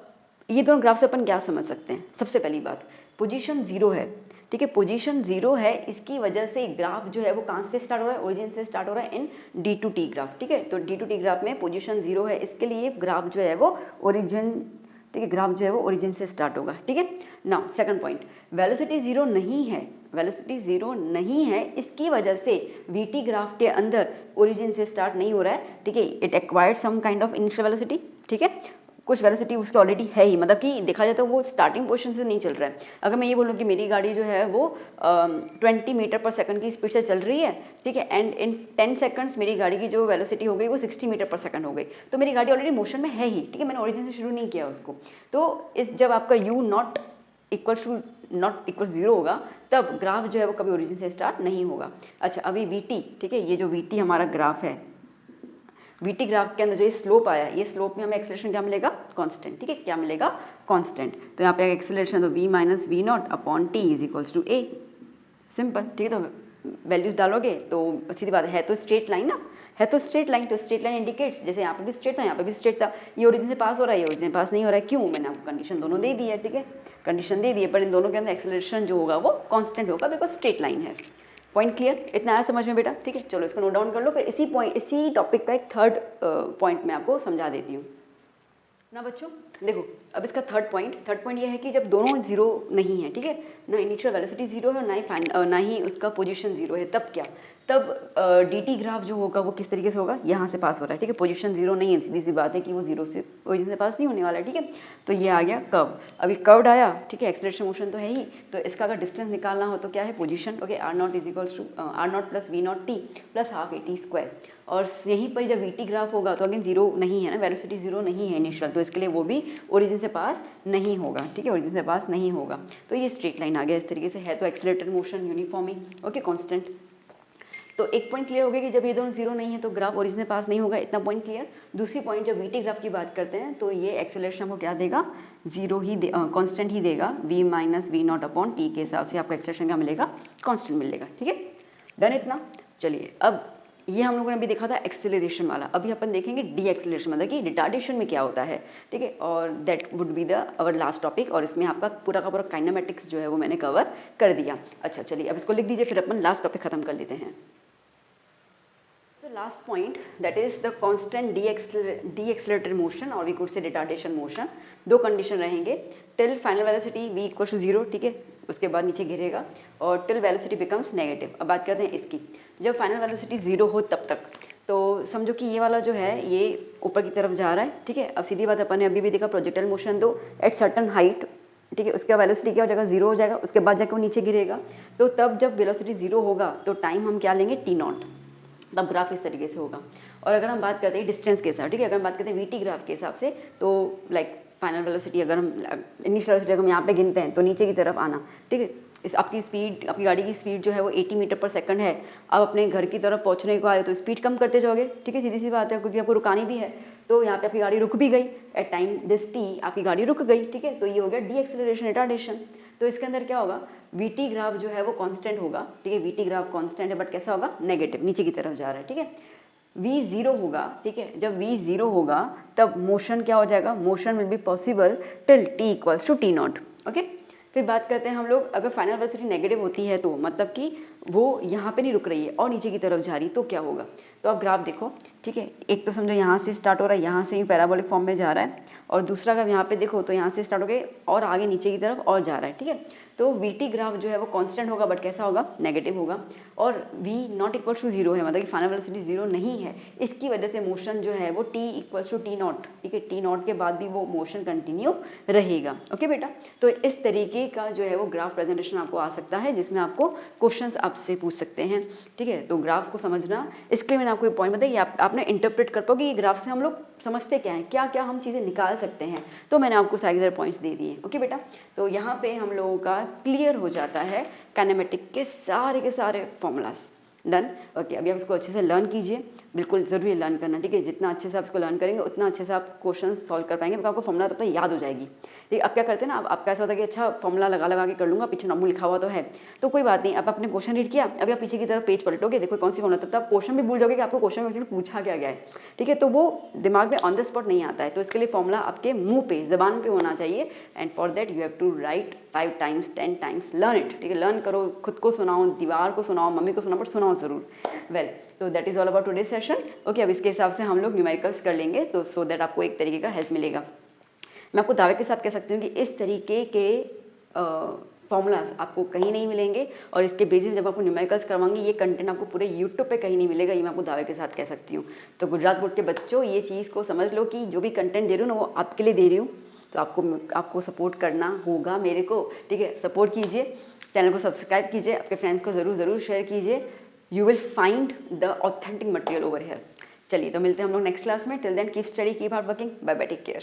ये दोनों ग्राफ से अपन क्या समझ सकते हैं, सबसे पहली बात पोजीशन जीरो है, ठीक है, पोजीशन जीरो है, इसकी वजह से ग्राफ जो है वो कहाँ से स्टार्ट हो रहा है, ओरिजिन से स्टार्ट हो रहा है इन डी टू टी ग्राफ, ठीक है। तो डी टू टी ग्राफ में पोजीशन जीरो है, इसके लिए ग्राफ जो है वो ओरिजिन, ठीक है, ग्राफ जो है वो ओरिजिन से स्टार्ट होगा, ठीक है। Now second point, velocity zero नहीं है, वेलोसिटी जीरो नहीं है, इसकी वजह से वीटी ग्राफ के अंदर ओरिजिन से स्टार्ट नहीं हो रहा है, ठीक है, it acquired some kind of initial velocity, ठीक है, कुछ वेलोसिटी उसकी ऑलरेडी है ही, मतलब कि देखा जाए तो वो स्टार्टिंग पोजीशन से नहीं चल रहा है। अगर मैं ये बोलूँ कि मेरी गाड़ी जो है वो 20 मीटर पर सेकंड की स्पीड से चल रही है, ठीक है, एंड इन 10 सेकंड्स मेरी गाड़ी की जो वेलोसिटी हो गई वो 60 मीटर पर सेकंड हो गई, तो मेरी गाड़ी ऑलरेडी मोशन में है ही, ठीक है, मैंने ओरिजिन से शुरू नहीं किया उसको। तो इस जब आपका यू नॉट इक्वल जीरो होगा तब ग्राफ जो है वो कभी ओरिजिन से स्टार्ट नहीं होगा। अच्छा, अभी वी टी, ठीक है, ये जो वी टी हमारा ग्राफ है, वीटी ग्राफ के अंदर जो ये स्लोप आया, ये स्लोप में हमें एक्सेलरेशन क्या मिलेगा, कांस्टेंट, ठीक है, क्या मिलेगा, कांस्टेंट। तो यहाँ पे एक्सेलरेशन तो v minus v not upon t is equals to a, simple, ठीक है। तो वैल्यूज डालोगे तो सीधी बात है तो स्ट्रेट लाइन ना, है तो स्ट्रेट लाइन, तो स्ट्रेट लाइन इंडिकेट्स, जैसे यहाँ पे भी स्ट्रेट था, यहाँ पे भी स्ट्रेट था, ये ओरिजिन से पास हो रहा है, ये ओरिजिन से पास नहीं हो रहा है, क्यों, मैंने आपको कंडीशन दोनों दे दी है, ठीक है, कंडीशन दे दी है, पर इन दोनों के अंदर एक्सेलरेशन जो होगा वो कांस्टेंट होगा बिकॉज स्ट्रेट लाइन है। पॉइंट क्लियर, इतना आया समझ में बेटा, ठीक है। चलो इसको नोट डाउन कर लो, फिर इसी टॉपिक का एक थर्ड पॉइंट मैं आपको समझा देती हूँ ना बच्चों। देखो अब इसका थर्ड पॉइंट ये है कि जब दोनों जीरो नहीं है, ठीक है, ना इनिशियल वेलोसिटी जीरो है ना ही उसका पोजीशन जीरो है, तब क्या, तब डी ग्राफ जो होगा वो किस तरीके से होगा, यहाँ से पास हो रहा है, ठीक है, पोजीशन जीरो नहीं है, सीधी सी बात है कि वो जीरो से ओरिजिन से पास नहीं होने वाला है, ठीक है। तो ये आ गया कर्व, अभी कर्व्ड आया, ठीक है, एक्सेलरेशन मोशन तो है ही, तो इसका अगर डिस्टेंस निकालना हो तो क्या है, position, okay, r not is equals to r not plus v not t plus half a t square. और यहीं पर जब वी टी ग्राफ होगा तो अगेन जीरो नहीं है ना, वेलोसिटी जीरो नहीं है इनिशियल, तो इसके लिए वो भी ओरिजिन से पास नहीं होगा, ठीक है, ओरिजिन से पास नहीं होगा। तो ये स्ट्रेट लाइन आ गया इस तरीके से, है तो एक्सेलरेटेड मोशन यूनिफॉर्म ही, ओके, कांस्टेंट। तो एक पॉइंट क्लियर हो गया कि जब ये दोनों जीरो नहीं है तो ग्राफ ओरिजिन से पास नहीं होगा, इतना पॉइंट क्लियर। दूसरी पॉइंट, जब वीटी ग्राफ की बात करते हैं तो ये एक्सेलरेशन को क्या देगा, जीरो ही कांस्टेंट ही देगा, v minus v not upon t के हिसाब से आपका एक्सेलरेशन क्या मिलेगा, कांस्टेंट मिलेगा, ठीक है, डन इतना। चलिए अब ये हम लोगों ने अभी देखा था एक्सेलरेशन वाला, अभी अपन देखेंगे डी एक्सेलरेशन, मतलब कि रिटार्डेशन में क्या होता है, ठीक है, और that would be the our last topic, और इसमें आपका पूरा का पूरा काइनेमेटिक्स जो है वो मैंने कवर कर दिया। अच्छा चलिए अब इसको लिख दीजिए, फिर अपन लास्ट टॉपिक खत्म कर लेते हैं। So last point, that is the constant de-accelerated motion or we could say retardation motion। दो कंडीशन रहेंगे, till final velocity v equal to zero, ठीक है, उसके बाद नीचे गिरेगा, और टिल वेलोसिटी बिकम्स नेगेटिव। अब बात करते हैं इसकी, जब फाइनल वेलोसिटी जीरो हो तब तक, तो समझो कि ये वाला जो है ये ऊपर की तरफ जा रहा है, ठीक है। अब सीधी बात अपन ने अभी भी देखा, प्रोजेक्टाइल मोशन दो एट सर्टन हाइट, ठीक है, उसका वेलोसिटी क्या हो जाएगा, जीरो हो जाएगा, उसके बाद जाकर वो नीचे गिरेगा, तो तब जब वेलोसिटी जीरो होगा तो टाइम हम क्या लेंगे, टी नॉट, तब ग्राफ इस तरीके से होगा। और अगर हम बात करते हैं डिस्टेंस के साथ, ठीक है, अगर हम बात करते हैं वीटी ग्राफ के हिसाब से, तो लाइक फाइनल वेलोसिटी अगर हम इनिशियल वेलोसिटी अगर हम यहाँ पे गिनते हैं तो नीचे की तरफ आना, ठीक है, इस आपकी स्पीड, आपकी गाड़ी की स्पीड जो है वो 80 मीटर पर सेकंड है, आप अपने घर की तरफ पहुँचने को आए तो स्पीड कम करते जाओगे, ठीक है, सीधी सी बात है, क्योंकि आपको रुकानी भी है, तो यहाँ पे आपकी गाड़ी रुक भी गई, एट टाइम दिस टी आपकी गाड़ी रुक गई, ठीक है, तो ये हो गया डी एक्सेलरेशन रिटार्डेशन। तो इसके अंदर क्या होगा, वीटी ग्राफ जो है वो कांस्टेंट होगा, ठीक है, वीटी ग्राफ कांस्टेंट है, बट कैसा होगा, नेगेटिव, नीचे की तरफ जा रहा है, ठीक है, v जीरो होगा, ठीक है, जब v जीरो होगा तब मोशन क्या हो जाएगा, motion will be possible till t equals to t not, okay. फिर बात करते हैं हम लोग, अगर फाइनल वेलोसिटी नेगेटिव होती है तो मतलब कि वो यहाँ पे नहीं रुक रही है और नीचे की तरफ जा रही, तो क्या होगा, तो आप ग्राफ देखो, ठीक है, एक तो समझो यहाँ से स्टार्ट हो रहा है, यहाँ से ही पैराबोलिक फॉर्म में जा रहा है, और दूसरा अगर यहाँ पे देखो तो यहाँ से स्टार्ट हो गए और आगे नीचे की तरफ और जा रहा है, ठीक है। तो वीटी ग्राफ जो है वो कांस्टेंट होगा, बट कैसा होगा, नेगेटिव होगा, और v not equal to zero है, मतलब कि फाइनल वेलोसिटी जीरो नहीं है, इसकी वजह से मोशन जो है वो t equal to t not, ठीक है, टी नॉट के बाद भी वो मोशन कंटिन्यू रहेगा, ओके बेटा। तो इस तरीके का जो है वो ग्राफ प्रेजेंटेशन आपको आ सकता है, जिसमें आपको क्वेश्चंस आपसे पूछ सकते हैं, ठीक है। तो ग्राफ को समझना, इसके लिए मैंने आपको एक पॉइंट बताया, आपने इंटरप्रेट कर पाओगे ये ग्राफ से हम लोग समझते क्या हैं, क्या क्या हम चीज़ें निकाल सकते हैं, तो मैंने आपको सारे पॉइंट्स दे दिए, ओके बेटा। तो यहाँ पे हम लोगों का क्लियर हो जाता है काइनेमेटिक के सारे फॉर्मूलाज, डन। ओके, अभी आप इसको अच्छे से लर्न कीजिए, बिल्कुल ज़रूरी लर्न करना, ठीक है। जितना अच्छे से आप इसको लर्न करेंगे उतना अच्छे से आप क्वेश्चन सॉल्व कर पाएंगे, बिकॉज आपको फॉर्मूला तब तक याद हो जाएगी, ठीक है। अब क्या करते हैं ना, अब आपका ऐसा होता है कि अच्छा फॉर्मूला लगा लगा के कर लूँगा, पीछे नॉर्मल लिखा हुआ तो है, तो कोई बात नहीं। अब आपने क्वेश्चन रीड किया, अभी आप पीछे की तरफ पेज पलटोगे, देखो कौन सी फॉर्मूला, तब तक आप क्वेश्चन भी भूल जाओगे कि आपको क्वेश्चन में पूछा क्या गया है, ठीक है। तो वो दिमाग में ऑन द स्पॉट नहीं आता है, तो इसके लिए फॉर्मूला आपके मुंह पे, जबान पे होना चाहिए। And for that you have to write 5 times 10 times, learn it, ठीक है। लर्न करो, खुद को सुनाओ, दीवार को सुनाओ, मम्मी को सुनाओ, बट सुनाओ ज़रूर। वेल, तो that is all about today session. Okay, अब इसके हिसाब से हम लोग न्यूमेरिकल्स कर लेंगे, तो सो दैट आपको एक तरीके का हेल्प मिलेगा। मैं आपको दावे के साथ कह सकती हूँ कि इस तरीके के फॉर्मूलाज आपको कहीं नहीं मिलेंगे, और इसके बेसिस जब आपको न्यूमेरिकल्स करवाएंगे, ये कंटेंट आपको पूरे यूट्यूब पे कहीं नहीं मिलेगा, ये मैं आपको दावे के साथ कह सकती हूँ। तो गुजरात बोर्ड के बच्चों, ये चीज़ को समझ लो कि जो भी कंटेंट दे रही हूँ ना, वो आपके लिए दे रही हूँ, तो आपको सपोर्ट करना होगा मेरे को, ठीक है। सपोर्ट कीजिए, चैनल को सब्सक्राइब कीजिए, आपके फ्रेंड्स को ज़रूर शेयर कीजिए। You will find the authentic material over here. चलिए, तो मिलते हैं हम लोग नेक्स्ट क्लास में। Till then keep study, keep hard working, bye bye, take care.